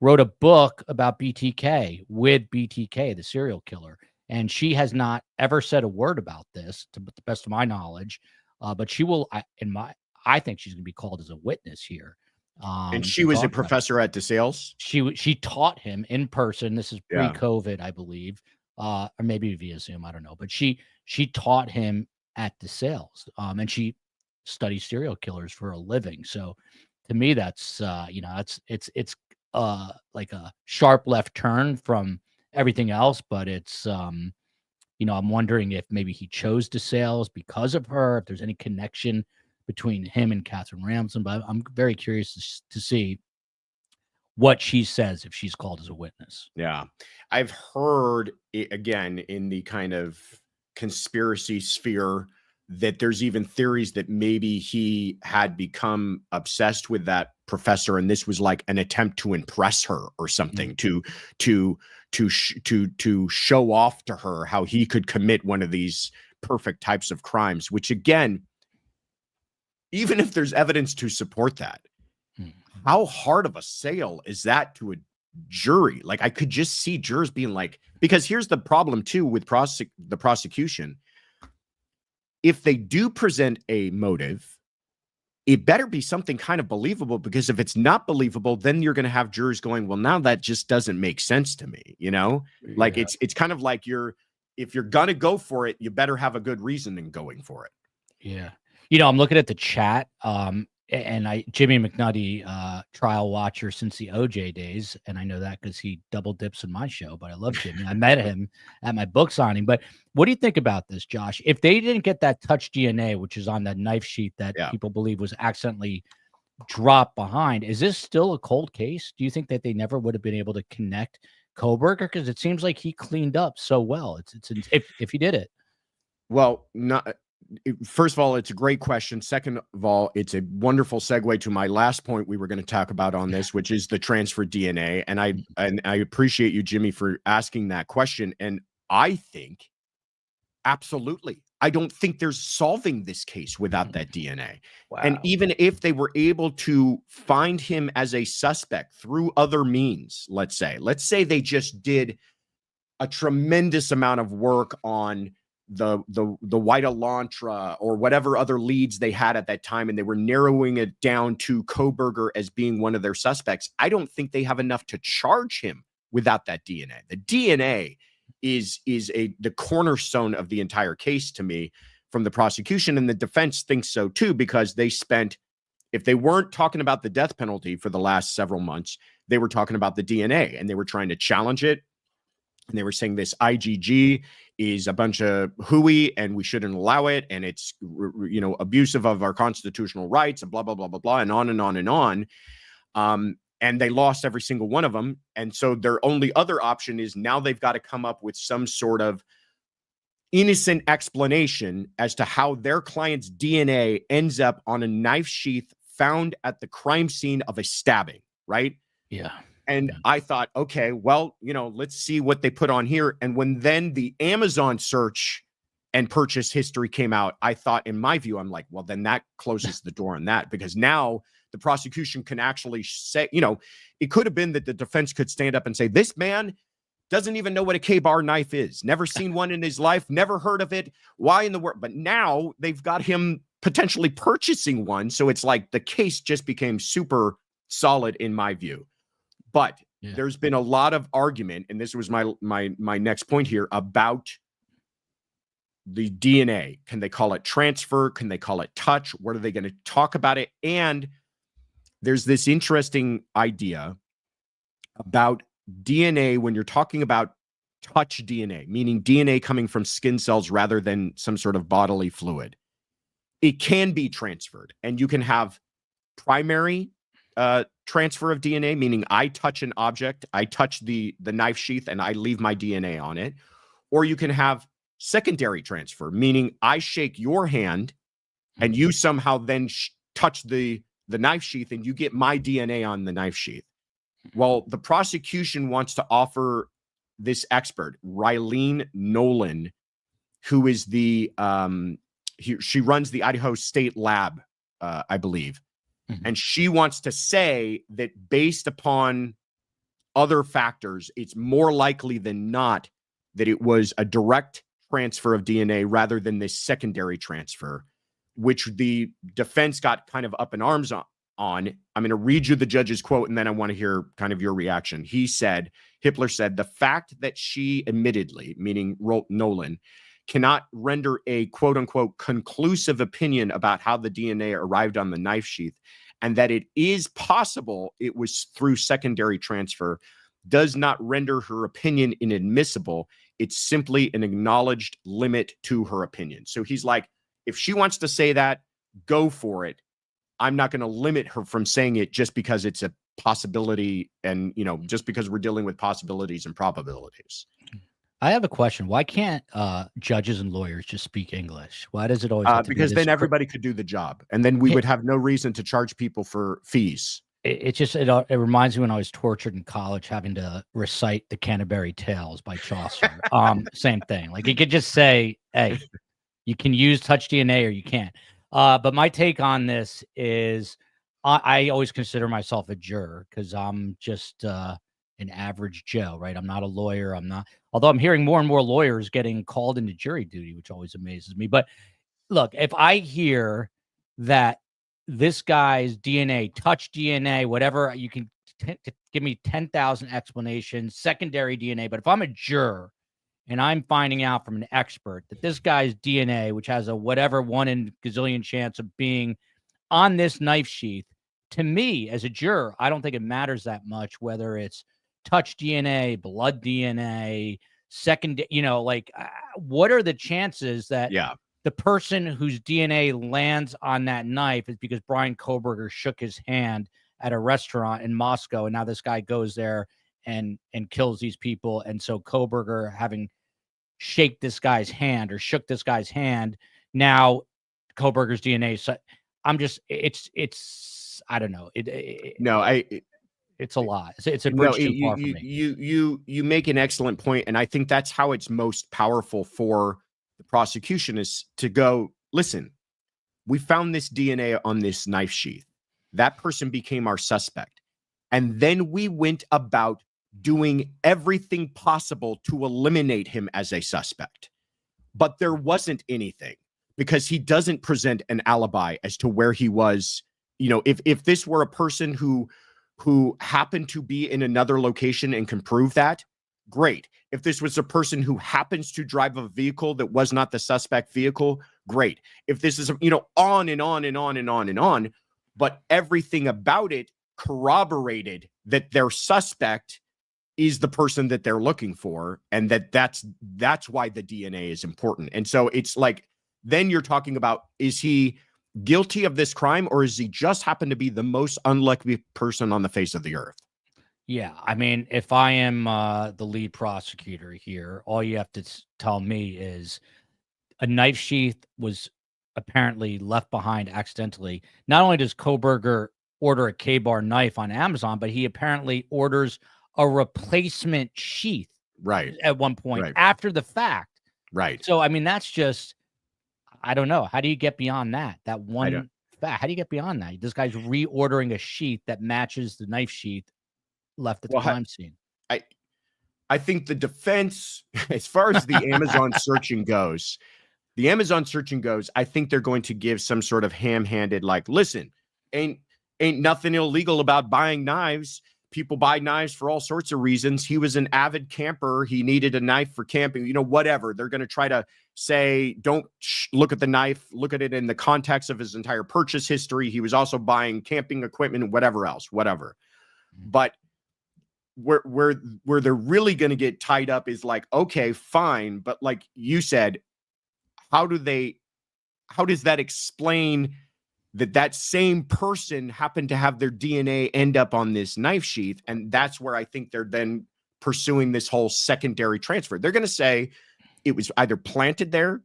[SPEAKER 2] wrote a book about BTK with BTK, the serial killer. And she has not ever said a word about this, to the best of my knowledge. But she will, I think she's going to be called as a witness here.
[SPEAKER 1] And she was a professor at DeSales?
[SPEAKER 2] She taught him in person. This is pre-COVID, I believe, or maybe via Zoom. I don't know. But she taught him at DeSales, and she studies serial killers for a living. So to me, that's it's like a sharp left turn from everything else. But it's I'm wondering if maybe he chose DeSales because of her. If there's any connection between him and Catherine Ramsland, but I'm very curious to see what she says if she's called as a witness.
[SPEAKER 1] Yeah. I've heard again in the kind of conspiracy sphere that there's even theories that maybe he had become obsessed with that professor, and this was like an attempt to impress her or something, to show off to her how he could commit one of these perfect types of crimes, which again, even if there's evidence to support that, how hard of a sale is that to a jury? Like, I could just see jurors being like, because here's the problem too with the prosecution. If they do present a motive, it better be something kind of believable, because if it's not believable, then you're going to have jurors going, well, now that just doesn't make sense to me. Like it's kind of like if you're going to go for it, you better have a good reason in going for it.
[SPEAKER 2] Yeah. I'm looking at the chat, and Jimmy McNutty, trial watcher since the OJ days. And I know that because he double dips in my show, but I love Jimmy. I met him at my book signing. But what do you think about this, Josh? If they didn't get that touch DNA, which is on that knife sheet that people believe was accidentally dropped behind, is this still a cold case? Do you think that they never would have been able to connect Kohberger? Because it seems like he cleaned up so well. If he did it.
[SPEAKER 1] Well, first of all, it's a great question. Second of all, it's a wonderful segue to my last point we were going to talk about on this, which is the transfer DNA. And I appreciate you, Jimmy, for asking that question. And I think absolutely. I don't think there's solving this case without that DNA. Wow. And even if they were able to find him as a suspect through other means, let's say they just did a tremendous amount of work on the White Elantra or whatever other leads they had at that time, and they were narrowing it down to Coburger as being one of their suspects, I don't think they have enough to charge him without that DNA. The DNA is the cornerstone of the entire case to me from the prosecution, and the defense thinks so too, because they spent If they weren't talking about the death penalty for the last several months, they were talking about the DNA, and they were trying to challenge it. And they were saying this IGG is a bunch of hooey and we shouldn't allow it. And it's, abusive of our constitutional rights and blah, blah, blah, blah, blah, and on and on and on. And they lost every single one of them. And so their only other option is now they've got to come up with some sort of innocent explanation as to how their client's DNA ends up on a knife sheath found at the crime scene of a stabbing, right?
[SPEAKER 2] Yeah.
[SPEAKER 1] And I thought, okay, well, let's see what they put on here. And when then the Amazon search and purchase history came out, I thought, in my view, I'm like, well, then that closes the door on that, because now the prosecution can actually say, it could have been that the defense could stand up and say, this man doesn't even know what a K-bar knife is, never seen one in his life, never heard of it. Why in the world? But now they've got him potentially purchasing one. So it's like the case just became super solid in my view. But there's been a lot of argument, and this was my next point here, about the DNA. Can they call it transfer? Can they call it touch? What are they going to talk about it? And there's this interesting idea about DNA when you're talking about touch DNA, meaning DNA coming from skin cells rather than some sort of bodily fluid. It can be transferred, and you can have primary transfer of DNA, meaning I touch an object, I touch the knife sheath, and I leave my DNA on it. Or you can have secondary transfer, meaning I shake your hand, and you somehow then touch the knife sheath, and you get my DNA on the knife sheath. Well, the prosecution wants to offer this expert, Rylene Nolan, who is she runs the Idaho State Lab, I believe. And she wants to say that based upon other factors, it's more likely than not that it was a direct transfer of DNA rather than this secondary transfer, which the defense got kind of up in arms on. I'm going to read you the judge's quote, and then I want to hear kind of your reaction. Hippler said, the fact that she admittedly, meaning Nolan, cannot render a quote unquote conclusive opinion about how the DNA arrived on the knife sheath, and that it is possible it was through secondary transfer, does not render her opinion inadmissible. It's simply an acknowledged limit to her opinion. So he's like, if she wants to say that, go for it. I'm not going to limit her from saying it just because it's a possibility, and just because we're dealing with possibilities and probabilities.
[SPEAKER 2] I have a question. Why can't judges and lawyers just speak English? Why does it always have to
[SPEAKER 1] because
[SPEAKER 2] be
[SPEAKER 1] then everybody could do the job, and then we would have no reason to charge people for fees.
[SPEAKER 2] It reminds me when I was tortured in college having to recite the Canterbury Tales by Chaucer. Same thing. Like you could just say, hey, you can use touch DNA or you can't. But my take on this is I always consider myself a juror because I'm just an average Joe, right? I'm not a lawyer. Although I'm hearing more and more lawyers getting called into jury duty, which always amazes me. But look, if I hear that this guy's DNA, touch DNA, whatever, you can give me 10,000 explanations, secondary DNA. But if I'm a juror and I'm finding out from an expert that this guy's DNA, which has a whatever 1 in gazillion chance of being on this knife sheath, to me as a juror, I don't think it matters that much whether it's touch DNA, blood DNA, what are the chances that the person whose DNA lands on that knife is because Bryan Kohberger shook his hand at a restaurant in Moscow, and now this guy goes there and kills these people, and so Coburger, having shook this guy's hand, now Coburger's DNA. So I don't know. It's a lot. It's a bridge too far for me.
[SPEAKER 1] You make an excellent point, and I think that's how it's most powerful for the prosecution is to go, listen, we found this DNA on this knife sheath. That person became our suspect. And then we went about doing everything possible to eliminate him as a suspect. But there wasn't anything because he doesn't present an alibi as to where he was. If this were a person who happened to be in another location and can prove that, great. If this was a person who happens to drive a vehicle that was not the suspect vehicle, great. If this is, on and on and on and on and on. but everything about it corroborated that their suspect is the person that they're looking for, and that's why the DNA is important. And so it's like, then you're talking about, is he guilty of this crime, or is he just happen to be the most unlucky person on the face of the earth?
[SPEAKER 2] Yeah, I mean, if I am the lead prosecutor here, all you have to tell me is a knife sheath was apparently left behind accidentally. Not only does Coburger order a K-bar knife on Amazon, but he apparently orders a replacement sheath at one point after the fact.
[SPEAKER 1] Right.
[SPEAKER 2] So, I mean, that's just, I don't know. How do you get beyond that? That one fact, how do you get beyond that? This guy's reordering a sheath that matches the knife sheath left at the crime scene.
[SPEAKER 1] I think the defense, as far as the Amazon searching goes, I think they're going to give some sort of ham-handed, like, listen, ain't nothing illegal about buying knives. People buy knives for all sorts of reasons. He was an avid camper. He needed a knife for camping, whatever. They're going to try to say, don't look at the knife, look at it in the context of his entire purchase history. He was also buying camping equipment, whatever else, whatever. But where they're really going to get tied up is like, okay, fine. But like you said, how does that explain that same person happened to have their DNA end up on this knife sheath? And that's where I think they're then pursuing this whole secondary transfer. They're going to say it was either planted there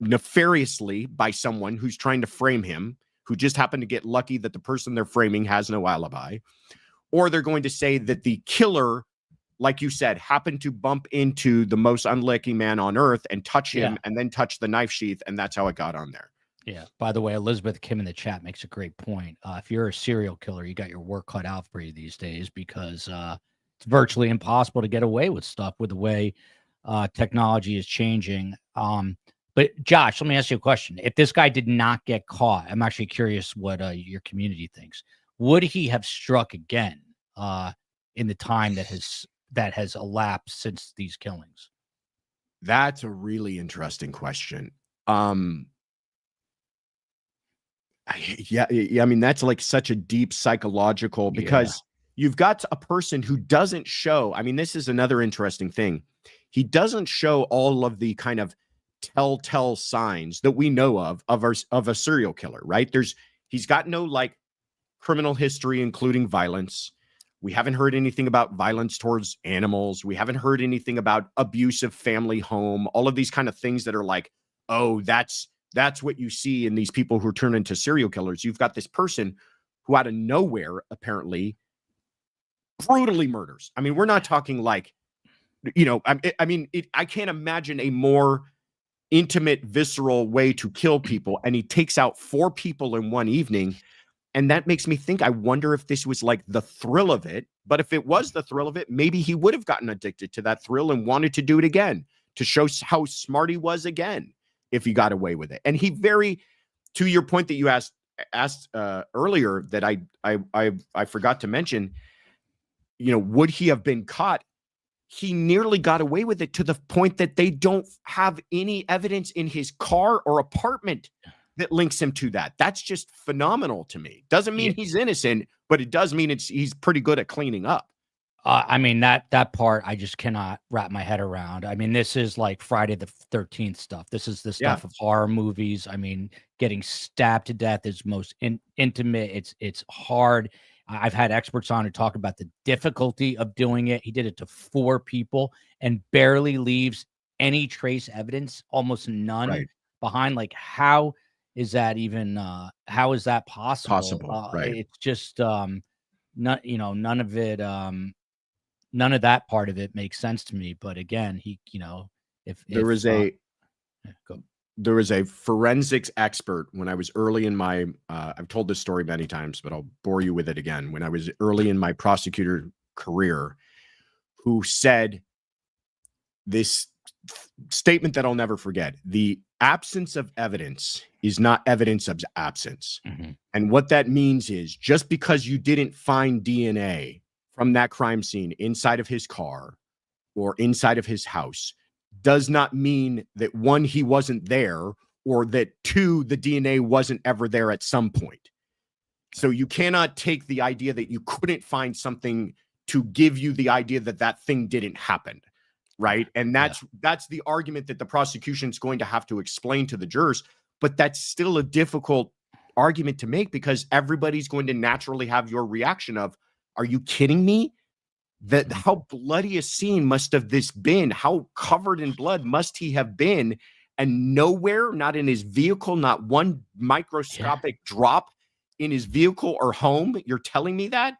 [SPEAKER 1] nefariously by someone who's trying to frame him, who just happened to get lucky that the person they're framing has no alibi, or they're going to say that the killer, like you said, happened to bump into the most unlucky man on earth and touch him and then touch the knife sheath, and that's how it got on there.
[SPEAKER 2] Yeah. By the way, Elizabeth Kim in the chat makes a great point. If you're a serial killer, you got your work cut out for you these days, because it's virtually impossible to get away with stuff with the way technology is changing. But Josh, let me ask you a question. If this guy did not get caught, I'm actually curious what your community thinks. Would he have struck again in the time that has elapsed since these killings?
[SPEAKER 1] That's a really interesting question. I mean, that's like such a deep psychological, because you've got a person who doesn't show. I mean, this is another interesting thing. He doesn't show all of the kind of telltale signs that we know of a serial killer, right? He's got no like criminal history, including violence. We haven't heard anything about violence towards animals. We haven't heard anything about abusive family home, all of these kind of things that are like, oh, that's what you see in these people who turn into serial killers. You've got this person who out of nowhere apparently brutally murders. I mean, we're not talking like, I can't imagine a more intimate, visceral way to kill people. And he takes out 4 people in one evening. And that makes me think, I wonder if this was like the thrill of it. But if it was the thrill of it, maybe he would have gotten addicted to that thrill and wanted to do it again, to show how smart he was again, if he got away with it. And he to your point that you asked earlier that I forgot to mention, would he have been caught? He nearly got away with it to the point that they don't have any evidence in his car or apartment that links him to that. That's just phenomenal to me. Doesn't mean he's innocent, but it does mean he's pretty good at cleaning up.
[SPEAKER 2] I mean, that part I just cannot wrap my head around. I mean, this is like Friday the 13th stuff. This is the stuff of horror movies. I mean, getting stabbed to death is most intimate. It's hard. I've had experts on to talk about the difficulty of doing it. He did it to 4 people and barely leaves any trace evidence, almost none behind. Like, how is that even? How is that possible?
[SPEAKER 1] Right.
[SPEAKER 2] It's just none of it. None of that part of it makes sense to me. But again,
[SPEAKER 1] there was a forensics expert when I was early in my, I've told this story many times, but I'll bore you with it again. When I was early in my prosecutor career, who said this statement that I'll never forget: the absence of evidence is not evidence of absence.
[SPEAKER 2] Mm-hmm.
[SPEAKER 1] And what that means is, just because you didn't find DNA from that crime scene inside of his car or inside of his house does not mean that 1, he wasn't there, or that 2, the DNA wasn't ever there at some point. So you cannot take the idea that you couldn't find something to give you the idea that that thing didn't happen, right? And that's the argument that the prosecution is going to have to explain to the jurors, but that's still a difficult argument to make because everybody's going to naturally have your reaction of, are you kidding me? That how bloody a scene must have this been? How covered in blood must he have been? And nowhere, not in his vehicle, not one microscopic drop in his vehicle or home. You're telling me that?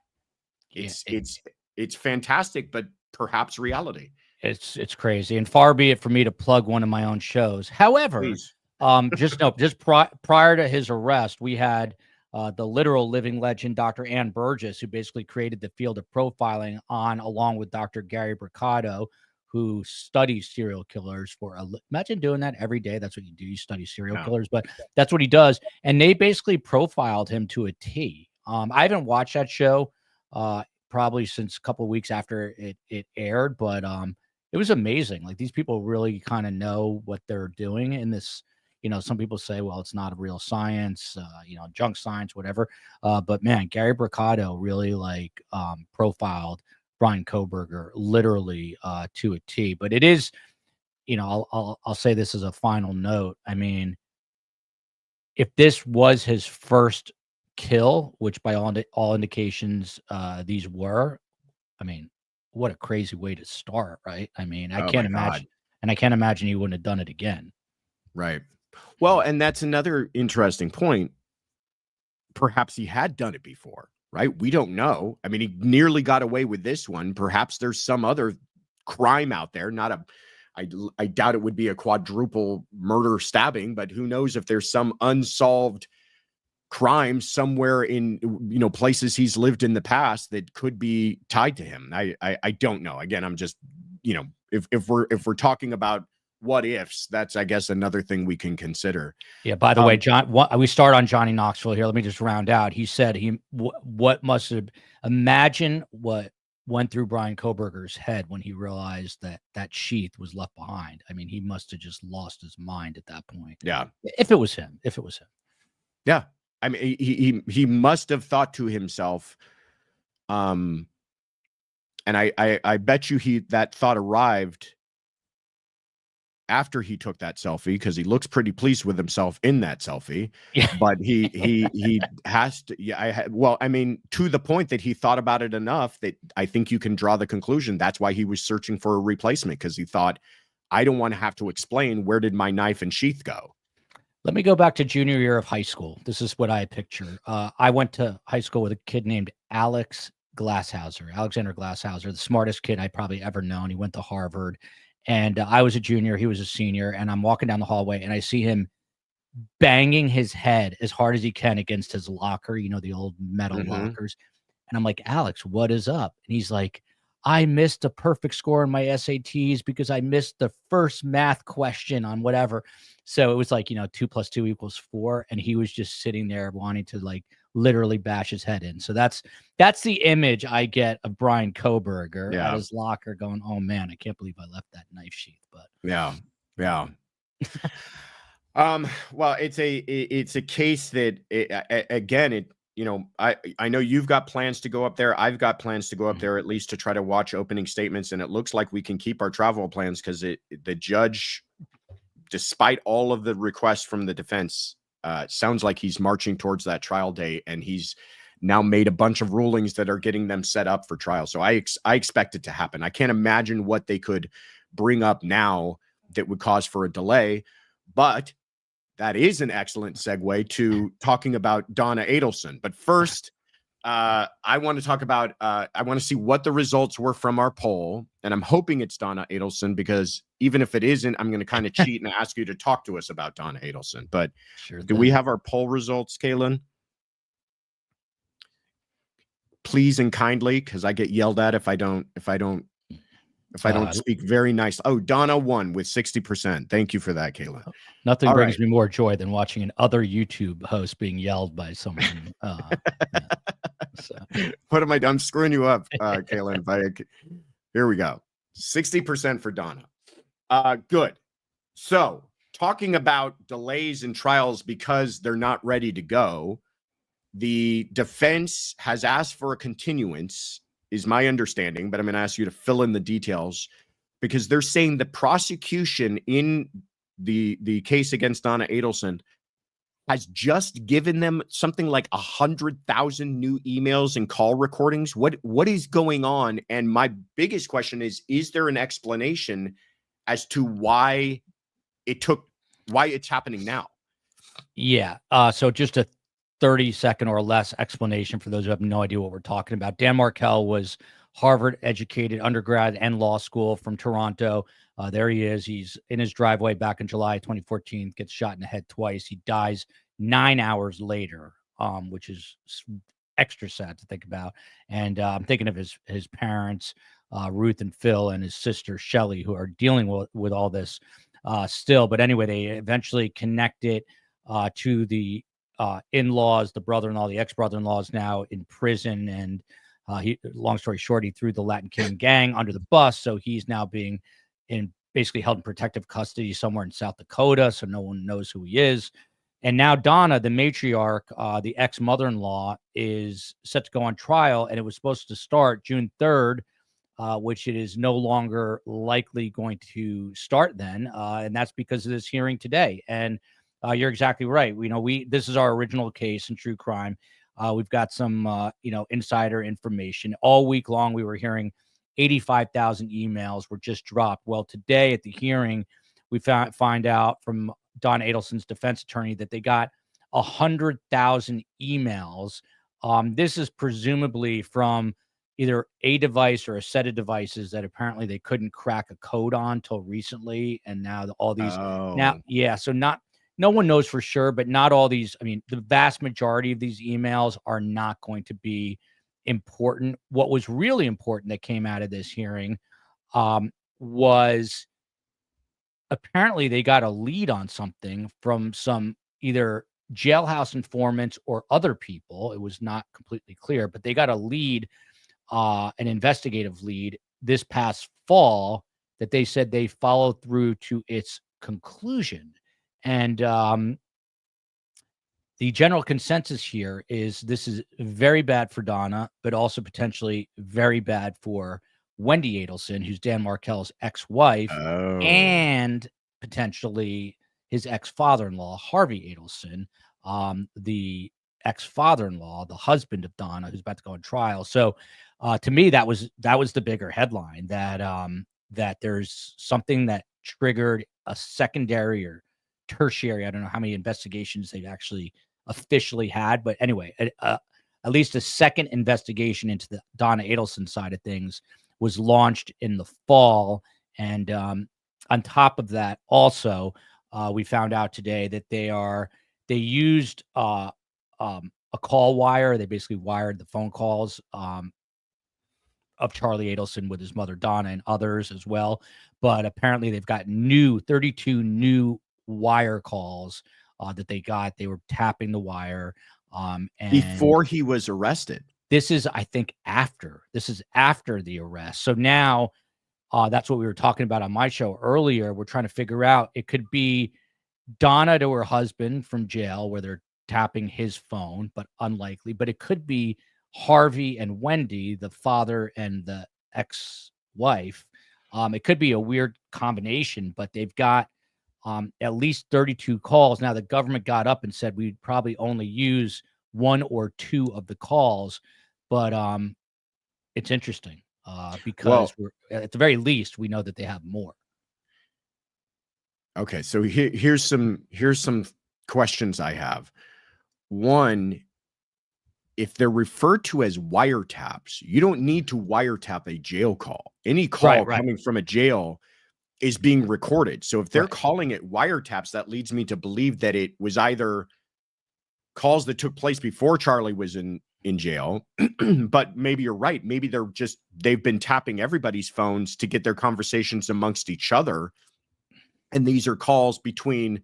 [SPEAKER 1] It's fantastic, but perhaps reality.
[SPEAKER 2] It's crazy, and far be it for me to plug one of my own shows. However, prior to his arrest, we had the literal living legend, Dr. Ann Burgess, who basically created the field of profiling along with Dr. Gary Bricado, who studies serial killers imagine doing that every day. That's what you do. You study serial killers, but that's what he does. And they basically profiled him to a T. I haven't watched that show probably since a couple of weeks after it aired, but it was amazing. Like, these people really kind of know what they're doing in this. Some people say, well, it's not a real science, junk science, whatever. But man, Gary Bricado really profiled Bryan Kohberger literally to a T. But it is, I'll say this as a final note. I mean, if this was his first kill, which by all indications these were, I mean, what a crazy way to start, right? I mean, I can't imagine he wouldn't have done it again.
[SPEAKER 1] Right. Well, and that's another interesting point. Perhaps he had done it before, right? We don't know. I mean, he nearly got away with this one. Perhaps there's some other crime out there. I doubt it would be a quadruple murder stabbing, but who knows if there's some unsolved crime somewhere in, places he's lived in the past that could be tied to him. I don't know. Again, I'm just, if we're talking about what ifs, that's, I guess, another thing we can consider.
[SPEAKER 2] Yeah. By the way, John, we start on Johnny Knoxville here. Let me just round out. He said imagine what went through Bryan Kohberger's head when he realized that sheath was left behind. I mean, he must have just lost his mind at that point.
[SPEAKER 1] Yeah.
[SPEAKER 2] If it was him.
[SPEAKER 1] Yeah. I mean, he must have thought to himself, and I bet you that thought arrived after he took that selfie, because he looks pretty pleased with himself in that selfie.
[SPEAKER 2] Yeah.
[SPEAKER 1] But he has to. Yeah, I mean, to the point that he thought about it enough that I think you can draw the conclusion that's why he was searching for a replacement, because he thought, I don't want to have to explain where did my knife and sheath go.
[SPEAKER 2] Let me go back to junior year of high school. This is what I picture. I went to high school with a kid named Alexander Glasshauser, the smartest kid I probably ever known. He went to Harvard. And I was a junior, he was a senior, and I'm walking down the hallway and I see him banging his head as hard as he can against his locker, the old metal lockers. And I'm like, Alex, what is up? And he's like, I missed a perfect score in my SATs because I missed the first math question on whatever. So it was like, 2 + 2 = 4. And he was just sitting there wanting to literally bash his head in. So that's the image I get of Bryan Kohberger at his locker going, oh man, I can't believe I left that knife sheath. But
[SPEAKER 1] yeah. Well, it's a case that I know you've got plans to go up there. I've got plans to go up there, at least to try to watch opening statements. And it looks like we can keep our travel plans because the judge, despite all of the requests from the defense, sounds like he's marching towards that trial date, and he's now made a bunch of rulings that are getting them set up for trial. So I expect it to happen. I can't imagine what they could bring up now that would cause for a delay, but that is an excellent segue to talking about Donna Adelson. But first, I want to talk about, I want to see what the results were from our poll. And I'm hoping it's Donna Adelson, because even if it isn't, I'm going to kind of cheat and ask you to talk to us about Donna Adelson. But do we have our poll results, Kaylin? Please and kindly, because I get yelled at if I don't speak very nice. Oh, Donna won with 60%. Thank you for that, Kaylin.
[SPEAKER 2] Nothing brings me more joy than watching an other YouTube host being yelled by someone. So.
[SPEAKER 1] What am I? I'm screwing you up, Kaylin. Here we go. 60% for Donna. Good. So talking about delays in trials because they're not ready to go. The defense has asked for a continuance, is my understanding, but I'm going to ask you to fill in the details, because they're saying the prosecution in the case against Donna Adelson has just given them something like 100,000 new emails and call recordings. What is going on? And my biggest question is there an explanation as to why it's happening now?
[SPEAKER 2] Yeah. So just a 30-second or less explanation for those who have no idea what we're talking about. Dan Markel was Harvard educated, undergrad and law school from Toronto. There he is. He's in his driveway back in July 2014, gets shot in the head twice. He dies 9 hours later, which is extra sad to think about. And I'm thinking of his parents, Ruth and Phil, and his sister, Shelly, who are dealing with all this still. But anyway, they eventually connect it to the in-laws, the brother-in-law, the ex-brother-in-law is now in prison. And long story short, he threw the Latin King gang under the bus. So he's now being basically held in protective custody somewhere in South Dakota. So no one knows who he is. And now Donna, the matriarch, the ex-mother-in-law, is set to go on trial. And it was supposed to start June 3rd, which it is no longer likely going to start then. And that's because of this hearing today. And you're exactly right. This is our original case in true crime. We've got some, insider information. All week long, we were hearing 85,000 emails were just dropped. Well, today at the hearing, we find out from Donna Adelson's defense attorney that they got 100,000 emails. This is presumably from either a device or a set of devices that apparently they couldn't crack a code on till recently. And now all these so no one knows for sure, but not all these. I mean, the vast majority of these emails are not going to be important. What was really important that came out of this hearing was apparently they got a lead on something from some either jailhouse informants or other people. It was not completely clear, but they got a lead, an investigative lead this past fall that they said they followed through to its conclusion. And the general consensus here is this is very bad for Donna, but also potentially very bad for Wendy Adelson, who's Dan Markel's ex-wife, and potentially his ex-father-in-law, Harvey Adelson, the ex-father-in-law, the husband of Donna, who's about to go on trial. So to me, that was the bigger headline, that there's something that triggered a secondary or tertiary, I don't know how many investigations they've actually officially had, but anyway, at least a second investigation into the Donna Adelson side of things was launched in the fall. And on top of that, also, we found out today that they used a call wire. They basically wired the phone calls of Charlie Adelson with his mother Donna and others as well. But apparently they've got 32 new wire calls that they got. They were tapping the wire and
[SPEAKER 1] before he was arrested.
[SPEAKER 2] This is, I think, after the arrest. So now that's what we were talking about on my show earlier. We're trying to figure out, it could be Donna to her husband from jail where they're tapping his phone, but unlikely. But it could be Harvey and Wendy, the father and the ex-wife. It could be a weird combination, but they've got at least 32 calls. Now, the government got up and said we'd probably only use 1 or 2 of the calls, but it's interesting because we're, at the very least, we know that they have more.
[SPEAKER 1] Okay, so here's some questions I have. One, if they're referred to as wiretaps, you don't need to wiretap a jail call. Any call coming from a jail is being recorded. So if they're calling it wiretaps, that leads me to believe that it was either calls that took place before Charlie was in jail, but maybe you're right. Maybe they've been tapping everybody's phones to get their conversations amongst each other. And these are calls between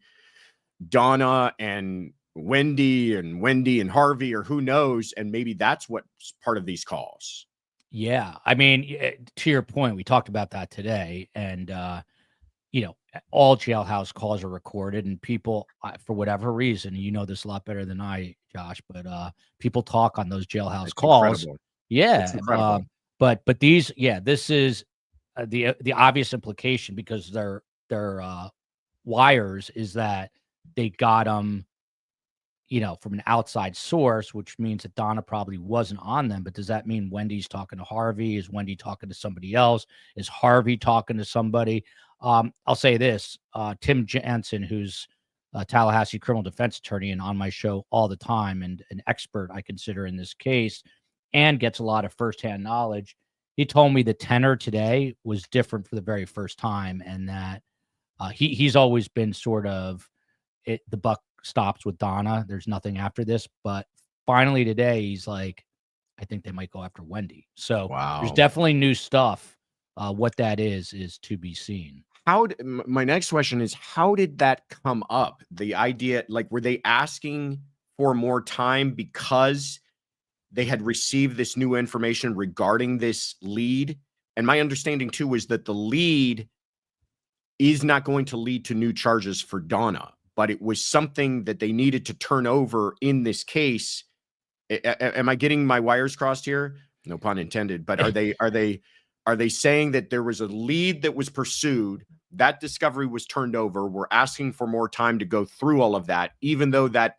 [SPEAKER 1] Donna and Wendy and Harvey, or who knows. And maybe that's what's part of these calls.
[SPEAKER 2] Yeah. I mean, to your point, we talked about that today. And, all jailhouse calls are recorded, and people, for whatever reason, you know this a lot better than I, Josh, but people talk on those jailhouse
[SPEAKER 1] It's
[SPEAKER 2] calls.
[SPEAKER 1] incredible.
[SPEAKER 2] Yeah.
[SPEAKER 1] It's incredible.
[SPEAKER 2] But these, this is the obvious implication, because their wires is that they got them, from an outside source, which means that Donna probably wasn't on them. But does that mean Wendy's talking to Harvey? Is Wendy talking to somebody else? Is Harvey talking to somebody? I'll say this, Tim Jansen, who's a Tallahassee criminal defense attorney and on my show all the time, and an expert I consider in this case, and gets a lot of firsthand knowledge. He told me the tenor today was different for the very first time, and that he's always been sort of the buck stops with Donna. There's nothing after this, but finally today he's like, I think they might go after Wendy. So there's definitely new stuff. What that is to be seen.
[SPEAKER 1] My next question is, how did that come up? The idea, like, were they asking for more time because they had received this new information regarding this lead? And my understanding too was that the lead is not going to lead to new charges for Donna, but it was something that they needed to turn over in this case. Am I getting my wires crossed here? No pun intended. But are they saying that there was a lead that was pursued, that discovery was turned over, we're asking for more time to go through all of that, even though that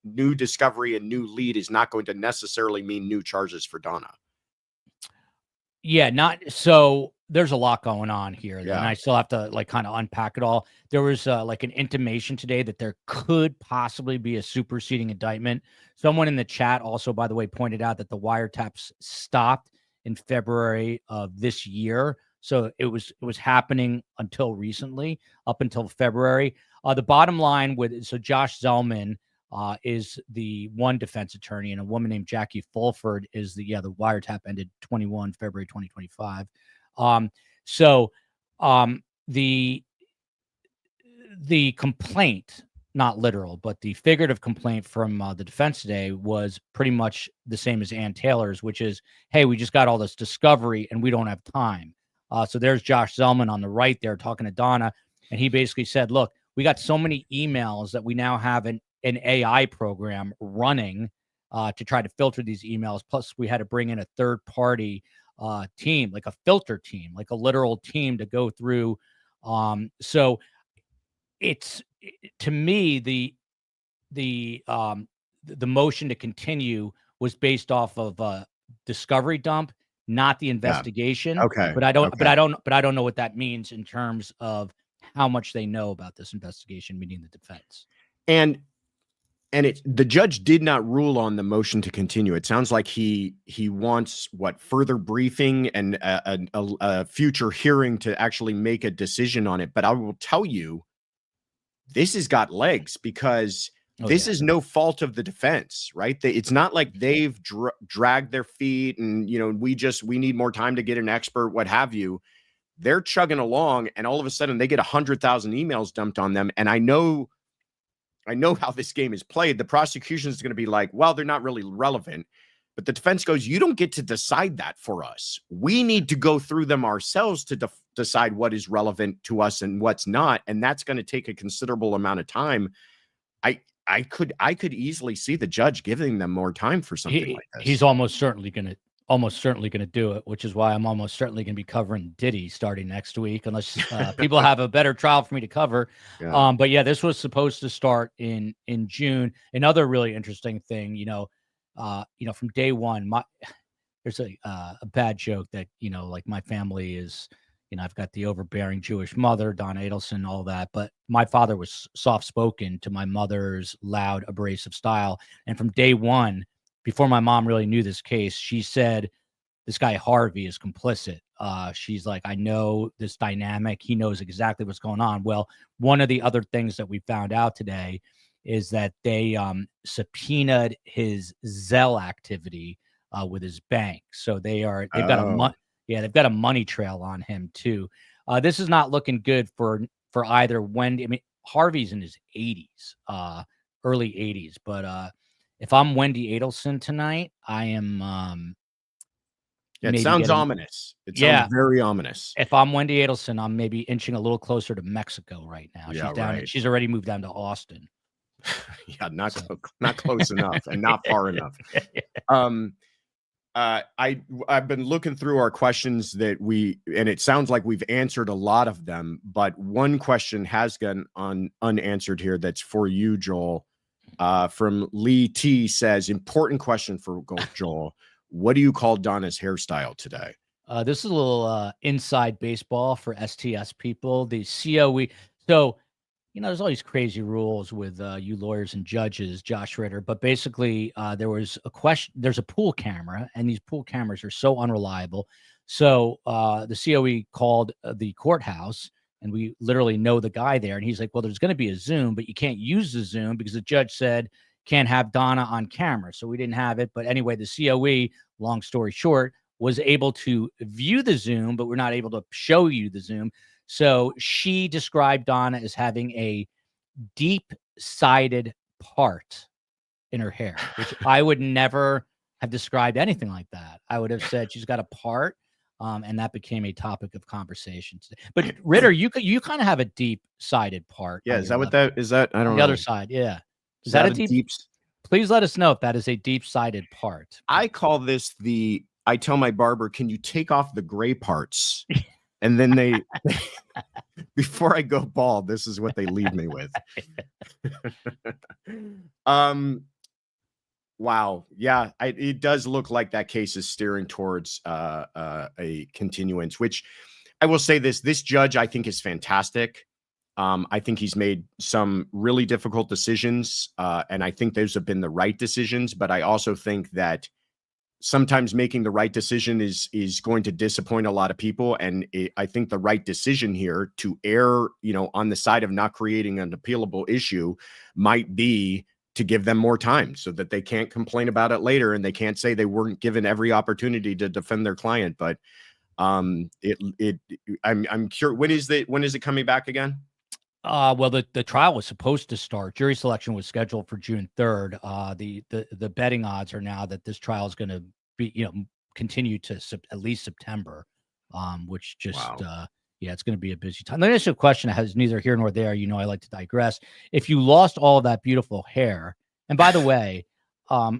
[SPEAKER 1] new discovery and new lead is not going to necessarily mean new charges for Donna?
[SPEAKER 2] Yeah, not so. There's a lot going on here, and
[SPEAKER 1] Yeah.
[SPEAKER 2] I still have to kind of unpack it all. There was an intimation today that there could possibly be a superseding indictment. Someone in the chat also, by the way, pointed out that the wiretaps stopped in February of this year, so it was happening until recently, up until February. The bottom line Josh Zellman is the one defense attorney, and a woman named Jackie Fulford is the wiretap ended 21 February 2025. The complaint, not literal, but the figurative complaint from the defense today was pretty much the same as Ann Taylor's, which is, hey, we just got all this discovery and we don't have time. So there's Josh Zellman on the right there talking to Donna, and he basically said, look, we got so many emails that we now have an AI program running to try to filter these emails. Plus, we had to bring in a third party team, like a filter team, like a literal team to go through. So it's, to me, the motion to continue was based off of a discovery dump, not the investigation.
[SPEAKER 1] Yeah. Okay.
[SPEAKER 2] But I don't know what that means in terms of how much they know about this investigation, meaning the defense. And
[SPEAKER 1] the judge did not rule on the motion to continue. It sounds like he wants further briefing and a future hearing to actually make a decision on it. But I will tell you, this has got legs, because this is no fault of the defense, right? It's not like they've dragged their feet and, we need more time to get an expert, what have you. They're chugging along, and all of a sudden they get 100,000 emails dumped on them. And I know how this game is played. The prosecution is going to be like, well, they're not really relevant. But the defense goes, you don't get to decide that for us. We need to go through them ourselves to decide what is relevant to us and what's not. And that's going to take a considerable amount of time. I could easily see the judge giving them more time for something like this.
[SPEAKER 2] He's almost certainly going to do it, which is why I'm almost certainly going to be covering Diddy starting next week, unless people have a better trial for me to cover.
[SPEAKER 1] Yeah.
[SPEAKER 2] But yeah, this was supposed to start in June. Another really interesting thing, from day one, there's a bad joke that, like, my family is, I've got the overbearing Jewish mother, Donna Adelson, all that. But my father was soft-spoken to my mother's loud, abrasive style. And from day one, before my mom really knew this case, she said, this guy Harvey is complicit. She's like, I know this dynamic. He knows exactly what's going on. Well, one of the other things that we found out today is that they subpoenaed his Zelle activity with his bank. So they've got a money trail on him too. This is not looking good for either Wendy. I mean, Harvey's in his 80s, early 80s, but if I'm Wendy Adelson tonight, I am
[SPEAKER 1] Yeah, it
[SPEAKER 2] maybe
[SPEAKER 1] sounds
[SPEAKER 2] getting,
[SPEAKER 1] ominous. It
[SPEAKER 2] yeah.
[SPEAKER 1] sounds very ominous.
[SPEAKER 2] If I'm Wendy Adelson, I'm maybe inching a little closer to Mexico right now.
[SPEAKER 1] Yeah,
[SPEAKER 2] She's down.
[SPEAKER 1] right.
[SPEAKER 2] She's already moved down to Austin.
[SPEAKER 1] Yeah, not
[SPEAKER 2] So.
[SPEAKER 1] not close enough and not far enough. I've been looking through our questions and it sounds like we've answered a lot of them, but one question has gone unanswered here. That's for you, Joel. From Lee T says, important question for Joel. What do you call Donna's hairstyle today?
[SPEAKER 2] This is a little inside baseball for STS people. The COE. So, there's all these crazy rules with you lawyers and judges, Josh Ritter. But basically, there was a question. There's a pool camera, and these pool cameras are so unreliable. So the COE called the courthouse, and we literally know the guy there. And he's like, well, there's going to be a Zoom, but you can't use the Zoom because the judge said can't have Donna on camera. So we didn't have it. But anyway, the COE, long story short, was able to view the Zoom, but we're not able to show you the Zoom. So she described Donna as having a deep-sided part in her hair, which I would never have described anything like that. I would have said she's got a part, and that became a topic of conversation today. But Ritter, you kind of have a deep-sided part.
[SPEAKER 1] Yeah, is that what that is? That I don't know.
[SPEAKER 2] The other side, yeah.
[SPEAKER 1] Is that a deep?
[SPEAKER 2] Please let us know if that is a deep-sided part.
[SPEAKER 1] I call this I tell my barber, can you take off the gray parts? And then before I go bald, this is what they leave me with. Wow. Yeah, it does look like that case is steering towards a continuance, which I will say this judge, I think, is fantastic. I think he's made some really difficult decisions, and I think those have been the right decisions. But I also think that sometimes making the right decision is going to disappoint a lot of people. And I think the right decision here to err, on the side of not creating an appealable issue might be to give them more time so that they can't complain about it later and they can't say they weren't given every opportunity to defend their client. But I'm curious, when is it coming back again?
[SPEAKER 2] Well, the trial was supposed to start. Jury selection was scheduled for June 3rd. The betting odds are now that this trial is going to be, continue to at least September, which just,
[SPEAKER 1] wow.
[SPEAKER 2] It's going to be a busy time. Let me ask you a question that has neither here nor there. I like to digress. If you lost all of that beautiful hair, and by the way, I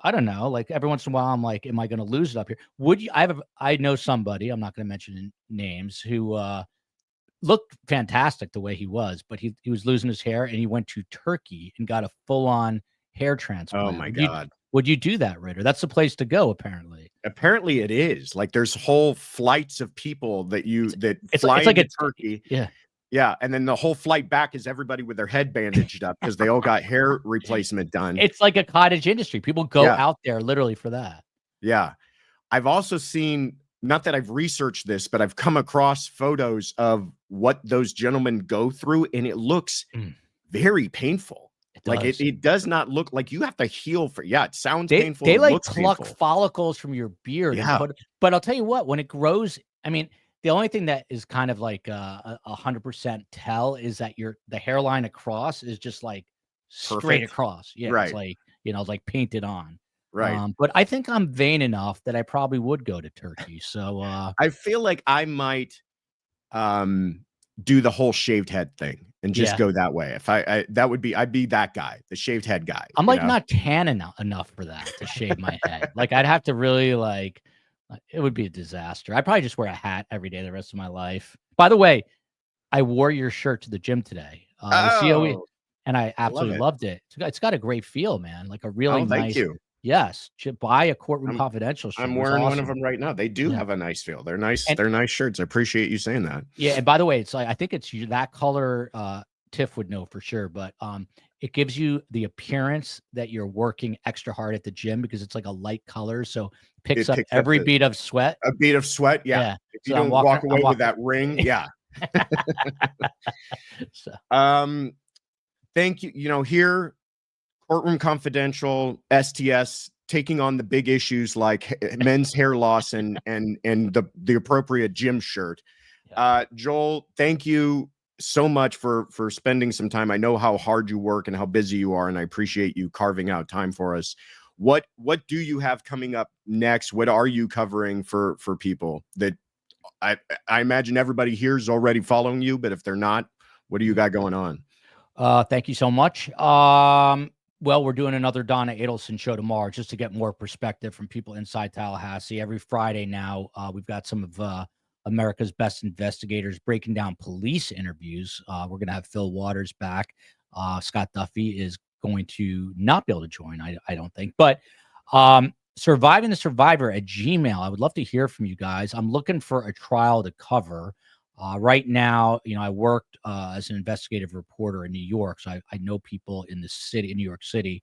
[SPEAKER 2] don't know, like every once in a while, I'm like, am I going to lose it up here? Would you? I know somebody. I'm not going to mention names who looked fantastic the way he was, but he was losing his hair and he went to Turkey and got a full-on hair transplant.
[SPEAKER 1] Oh my God.
[SPEAKER 2] Would you do that, Ritter? That's the place to go, apparently.
[SPEAKER 1] Apparently it is. Like there's whole flights of people that fly
[SPEAKER 2] it's like
[SPEAKER 1] into Turkey.
[SPEAKER 2] Yeah.
[SPEAKER 1] Yeah. And then the whole flight back is everybody with their head bandaged up because they all got hair replacement done.
[SPEAKER 2] It's like a cottage industry. People go out there literally for that.
[SPEAKER 1] Yeah. I've also seen, not that I've researched this, but I've come across photos of what those gentlemen go through, and it looks very painful. It does not look like you have to heal for. Yeah, it sounds painful.
[SPEAKER 2] They like pluck follicles from your beard.
[SPEAKER 1] Yeah.
[SPEAKER 2] But I'll tell you what, when it grows, I mean, the only thing that is kind of like 100% tell is that the hairline across is just like straight across. Yeah,
[SPEAKER 1] right.
[SPEAKER 2] It's like like painted on.
[SPEAKER 1] Right.
[SPEAKER 2] But I think I'm vain enough that I probably would go to Turkey. So
[SPEAKER 1] I feel like I might do the whole shaved head thing and just go that way. If I'd be that guy, the shaved head guy.
[SPEAKER 2] I'm like not tan enough for that to shave my head. Like I'd have to really it would be a disaster. I'd probably just wear a hat every day the rest of my life. By the way, I wore your shirt to the gym today. The COE, and I absolutely loved it. It's got a great feel, man. Like a really nice.
[SPEAKER 1] Thank you.
[SPEAKER 2] Yes, buy a Courtroom Confidential shirt.
[SPEAKER 1] I'm wearing one of them right now. They do have a nice feel. They're nice. They're nice shirts. I appreciate you saying that.
[SPEAKER 2] Yeah, and by the way, it's like I think it's that color. Tiff would know for sure, but it gives you the appearance that you're working extra hard at the gym because it's like a light color, so it picks up every bead of sweat.
[SPEAKER 1] A bead of sweat, yeah. If you don't walk away with that ring, yeah.
[SPEAKER 2] So.
[SPEAKER 1] Thank you. Here. Courtroom Confidential, STS, taking on the big issues like men's hair loss and the appropriate gym shirt. Joel, thank you so much for spending some time. I know how hard you work and how busy you are, and I appreciate you carving out time for us. What do you have coming up next? What are you covering for people that I imagine everybody here is already following you, but if they're not, what do you got going on?
[SPEAKER 2] Thank you so much. Well, we're doing another Donna Adelson show tomorrow just to get more perspective from people inside Tallahassee. Every Friday now, we've got some of America's best investigators breaking down police interviews. We're going to have Phil Waters back. Scott Duffy is going to not be able to join, I don't think. But Surviving the Survivor at Gmail. I would love to hear from you guys. I'm looking for a trial to cover. Right now, I worked as an investigative reporter in New York, so I know people in the city, in New York City.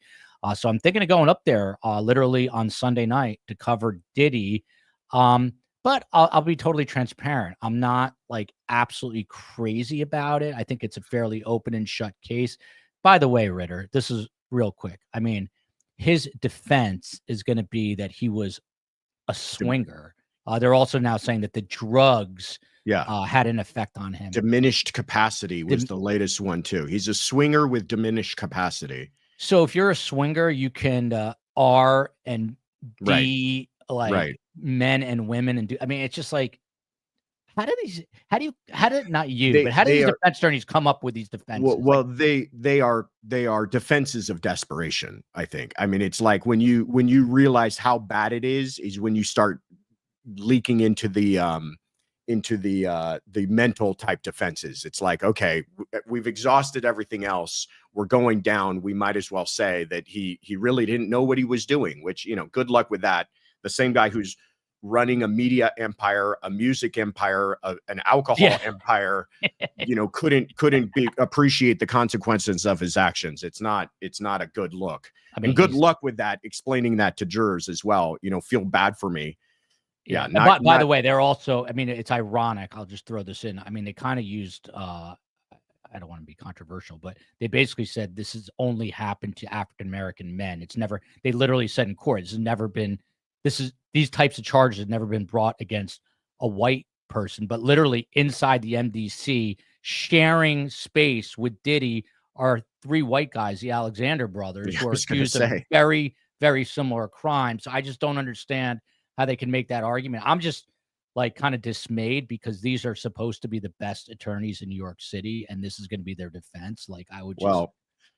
[SPEAKER 2] So I'm thinking of going up there literally on Sunday night to cover Diddy. But I'll be totally transparent. I'm not like absolutely crazy about it. I think it's a fairly open and shut case. By the way, Ritter, this is real quick. I mean, his defense is going to be that he was a swinger. They're also now saying that the drugs had an effect on him.
[SPEAKER 1] Diminished capacity was the latest one too. He's a swinger with diminished capacity.
[SPEAKER 2] So if you're a swinger, you can R and D men and women and do. I mean, it's just like, how did these defense attorneys come up with these defenses?
[SPEAKER 1] Well, they are defenses of desperation, I think. I mean, it's like when you realize how bad it is when you start leaking into the mental type defenses. It's like, okay, we've exhausted everything else. We're going down. We might as well say that he really didn't know what he was doing, which, good luck with that. The same guy who's running a media empire, a music empire, an alcohol empire, couldn't appreciate the consequences of his actions. It's not a good look. I mean, good luck with that, explaining that to jurors as well. Feel bad for me. Yeah.
[SPEAKER 2] By the way, they're also, I mean, it's ironic. I'll just throw this in. I mean, they kind of used, I don't want to be controversial, but they basically said this has only happened to African-American men. They literally said in court, these types of charges have never been brought against a white person, but literally inside the MDC, sharing space with Diddy are 3 white guys, the Alexander brothers, who are accused of very, very similar crimes. So I just don't understand how they can make that argument. I'm just like kind of dismayed because these are supposed to be the best attorneys in New York City, and this is going to be their defense. Like I would just.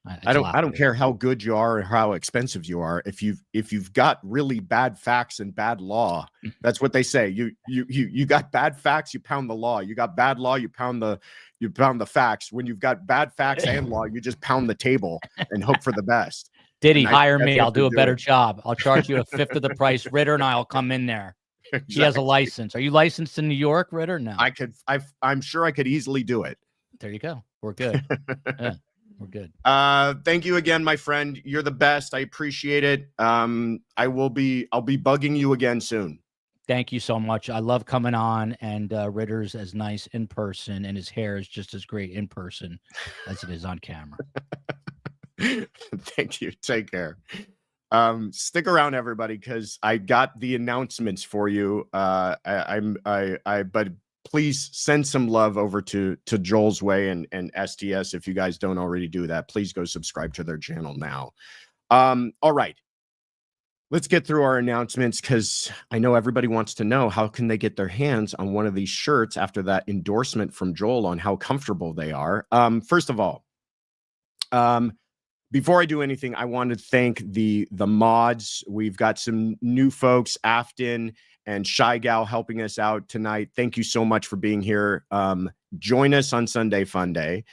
[SPEAKER 2] I
[SPEAKER 1] don't care how good you are or how expensive you are. If you've got really bad facts and bad law, that's what they say. You got bad facts, you pound the law. You got bad law, you pound the facts. When you've got bad facts and law, you just pound the table and hope for the best.
[SPEAKER 2] Diddy, hire me. I'll do a better job. I'll charge you a fifth of the price. Ritter and I'll come in there. Exactly. He has a license. Are you licensed in New York, Ritter? No.
[SPEAKER 1] I'm sure I could easily do it.
[SPEAKER 2] There you go. We're good. Yeah. We're good.
[SPEAKER 1] Thank you again, my friend. You're the best. I appreciate it. I'll be bugging you again soon.
[SPEAKER 2] Thank you so much. I love coming on, and Ritter's as nice in person, and his hair is just as great in person as it is on camera.
[SPEAKER 1] Thank you. Take care. Stick around, everybody, because I got the announcements for you. But please send some love over to Joel's Way and STS. If you guys don't already do that, please go subscribe to their channel now. All right. Let's get through our announcements because I know everybody wants to know how can they get their hands on one of these shirts after that endorsement from Joel on how comfortable they are. First of all, before I do anything, I want to thank the mods. We've got some new folks, Afton and Shy Gal, helping us out tonight. Thank you so much for being here. Join us on Sunday Fun Day.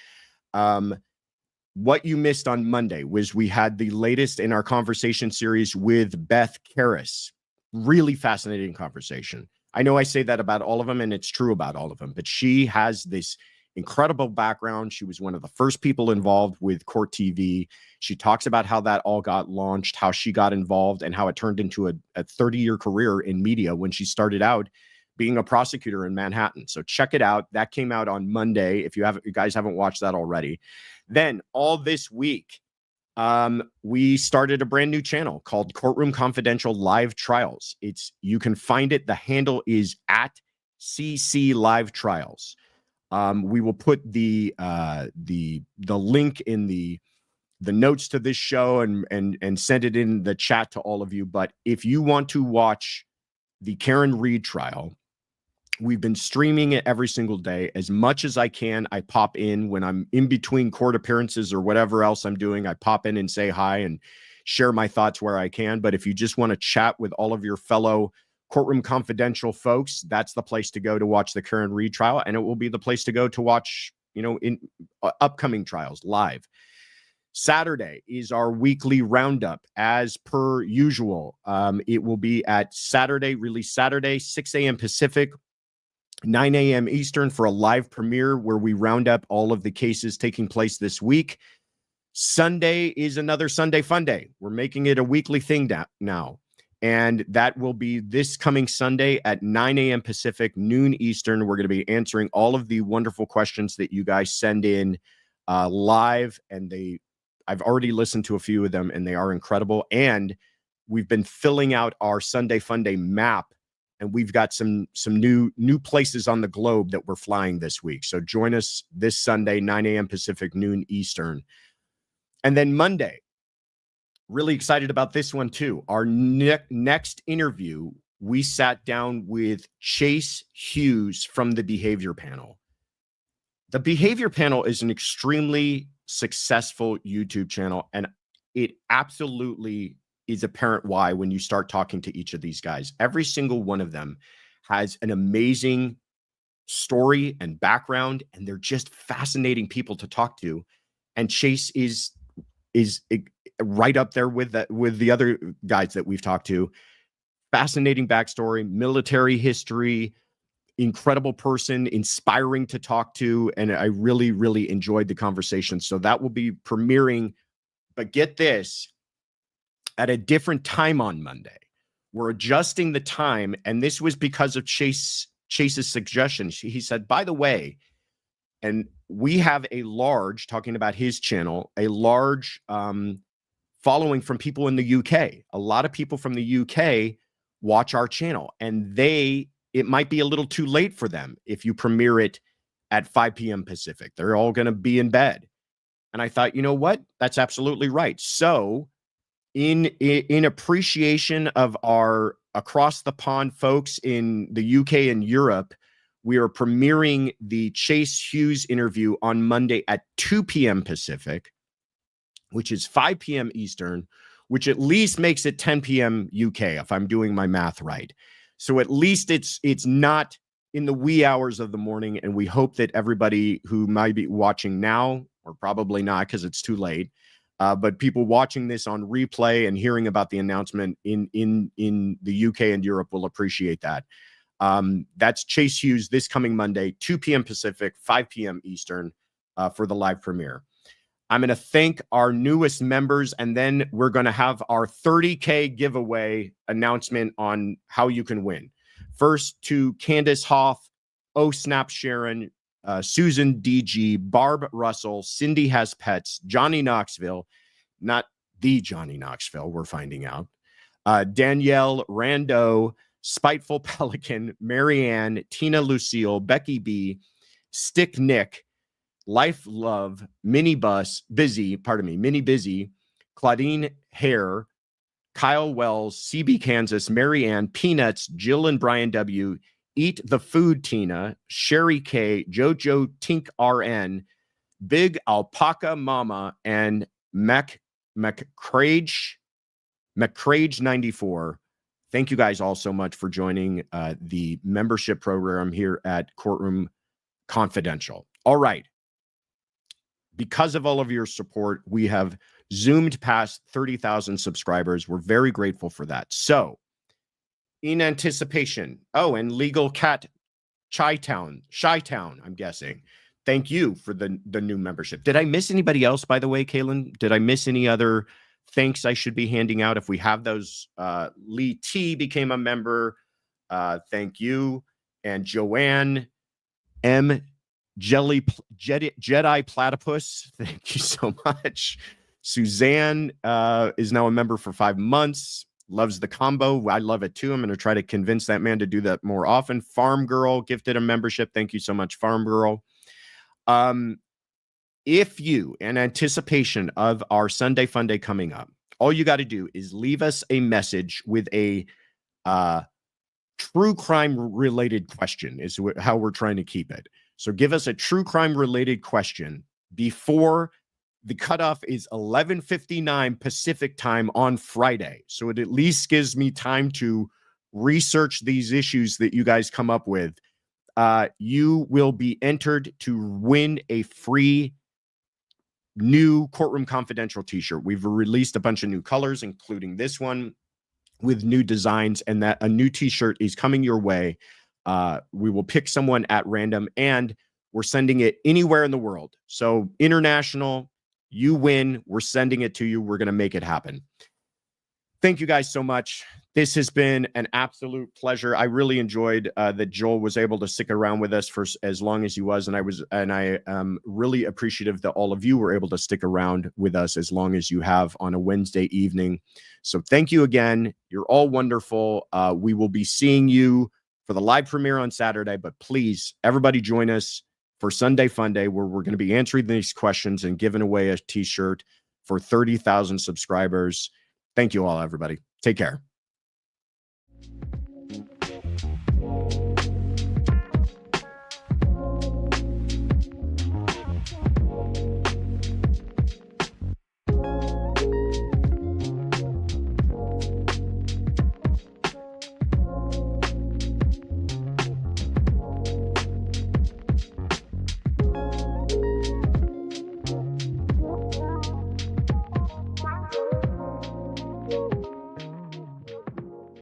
[SPEAKER 1] What you missed on Monday was we had the latest in our conversation series with Beth Karras. Really fascinating conversation. I know I say that about all of them, and it's true about all of them, but she has this incredible background. She was one of the first people involved with Court TV. She talks about how that all got launched, how she got involved, and how it turned into a 30-year career in media when she started out being a prosecutor in Manhattan. So check it out. That came out on Monday. If you guys haven't watched that already. Then all this week, we started a brand new channel called Courtroom Confidential Live Trials. You can find it. The handle is at CC Live Trials. We will put the link in the the notes to this show and send it in the chat to all of you. But if you want to watch the Karen Reed trial, we've been streaming it every single day. As much as I can, I pop in when I'm in between court appearances or whatever else I'm doing. I pop in and say hi and share my thoughts where I can. But if you just want to chat with all of your fellow Courtroom Confidential folks, that's the place to go to watch the Karen Reed trial. And it will be the place to go to watch, in upcoming trials live. Saturday is our weekly roundup as per usual. It will be at release Saturday, 6 a.m. Pacific, 9 a.m. Eastern for a live premiere where we round up all of the cases taking place this week. Sunday is another Sunday Fun Day. We're making it a weekly thing now. And that will be this coming Sunday at 9 a.m. Pacific, noon Eastern. We're going to be answering all of the wonderful questions that you guys send in live. And I've already listened to a few of them, and they are incredible. And we've been filling out our Sunday Fun Day map, and we've got some new places on the globe that we're flying this week. So join us this Sunday, 9 a.m. Pacific, noon Eastern. And then Monday, really excited about this one too. Our next interview, we sat down with Chase Hughes from the Behavior Panel. The Behavior Panel is an extremely successful YouTube channel, and it absolutely is apparent why when you start talking to each of these guys. Every single one of them has an amazing story and background, and they're just fascinating people to talk to. And Chase is right up there with the other guys that we've talked to. Fascinating backstory, military history, incredible person, inspiring to talk to. And I really, really enjoyed the conversation. So that will be premiering, but get this, at a different time on Monday. We're adjusting the time. And this was because of Chase's suggestion. He said, by the way, and we have talking about his channel, a large following from people in the UK. A lot of people from the UK watch our channel, and it might be a little too late for them if you premiere it at 5 p.m. Pacific. They're all going to be in bed. And I thought, you know what? That's absolutely right. So in appreciation of our across the pond folks in the UK and Europe, we are premiering the Chase Hughes interview on Monday at 2 p.m. Pacific, which is 5 p.m. Eastern, which at least makes it 10 p.m. UK, if I'm doing my math right. So at least it's not in the wee hours of the morning, and we hope that everybody who might be watching now, or probably not because it's too late, but people watching this on replay and hearing about the announcement in the UK and Europe will appreciate that. That's Chase Hughes this coming Monday, 2 p.m. Pacific, 5 p.m. Eastern for the live premiere. I'm going to thank our newest members, and then we're going to have our 30K giveaway announcement on how you can win. First to Candace Hoff, Oh Snap Sharon, Susan DG, Barb Russell, Cindy Has Pets, Johnny Knoxville, not the Johnny Knoxville, we're finding out, Danielle Rando, Spiteful Pelican, Marianne, Tina Lucille, Becky B, Stick Nick, Life Love, Mini Busy, Claudine Hare, Kyle Wells, CB Kansas, Marianne, Peanuts, Jill and Brian W, Eat the Food Tina, Sherry K, Jojo Tink RN, Big Alpaca Mama, and McCrage 94. Thank you guys all so much for joining the membership program here at Courtroom Confidential. All right. Because of all of your support, we have zoomed past 30,000 subscribers. We're very grateful for that. So, in anticipation, and Legal Cat Chi-Town, I'm guessing. Thank you for the new membership. Did I miss anybody else, by the way, Kaylin? Did I miss any other thanks I should be handing out? If we have those, Lee T became a member. Thank you. And Joanne M. Jedi Platypus, thank you so much. Suzanne is now a member for 5 months. Loves the combo. I love it too. I'm going to try to convince that man to do that more often. Farm Girl gifted a membership. Thank you so much, Farm Girl. if you, in anticipation of our Sunday Fun Day coming up, all you got to do is leave us a message with a true crime related question is how we're trying to keep it. So give us a true crime related question before the cutoff is 11:59 Pacific time on Friday. So it at least gives me time to research these issues that you guys come up with. You will be entered to win a free new Courtroom Confidential t-shirt. We've released a bunch of new colors, including this one with new designs, and that a new t-shirt is coming your way. We will pick someone at random, and we're sending it anywhere in the world. So international, you win. We're sending it to you. We're going to make it happen. Thank you guys so much. This has been an absolute pleasure. I really enjoyed that Joel was able to stick around with us for as long as he was, and I am really appreciative that all of you were able to stick around with us as long as you have on a Wednesday evening. So thank you again. You're all wonderful. We will be seeing you for the live premiere on Saturday, but please, everybody join us for Sunday Fun Day, where we're going to be answering these questions and giving away a t-shirt for 30,000 subscribers. Thank you all, everybody. Take care.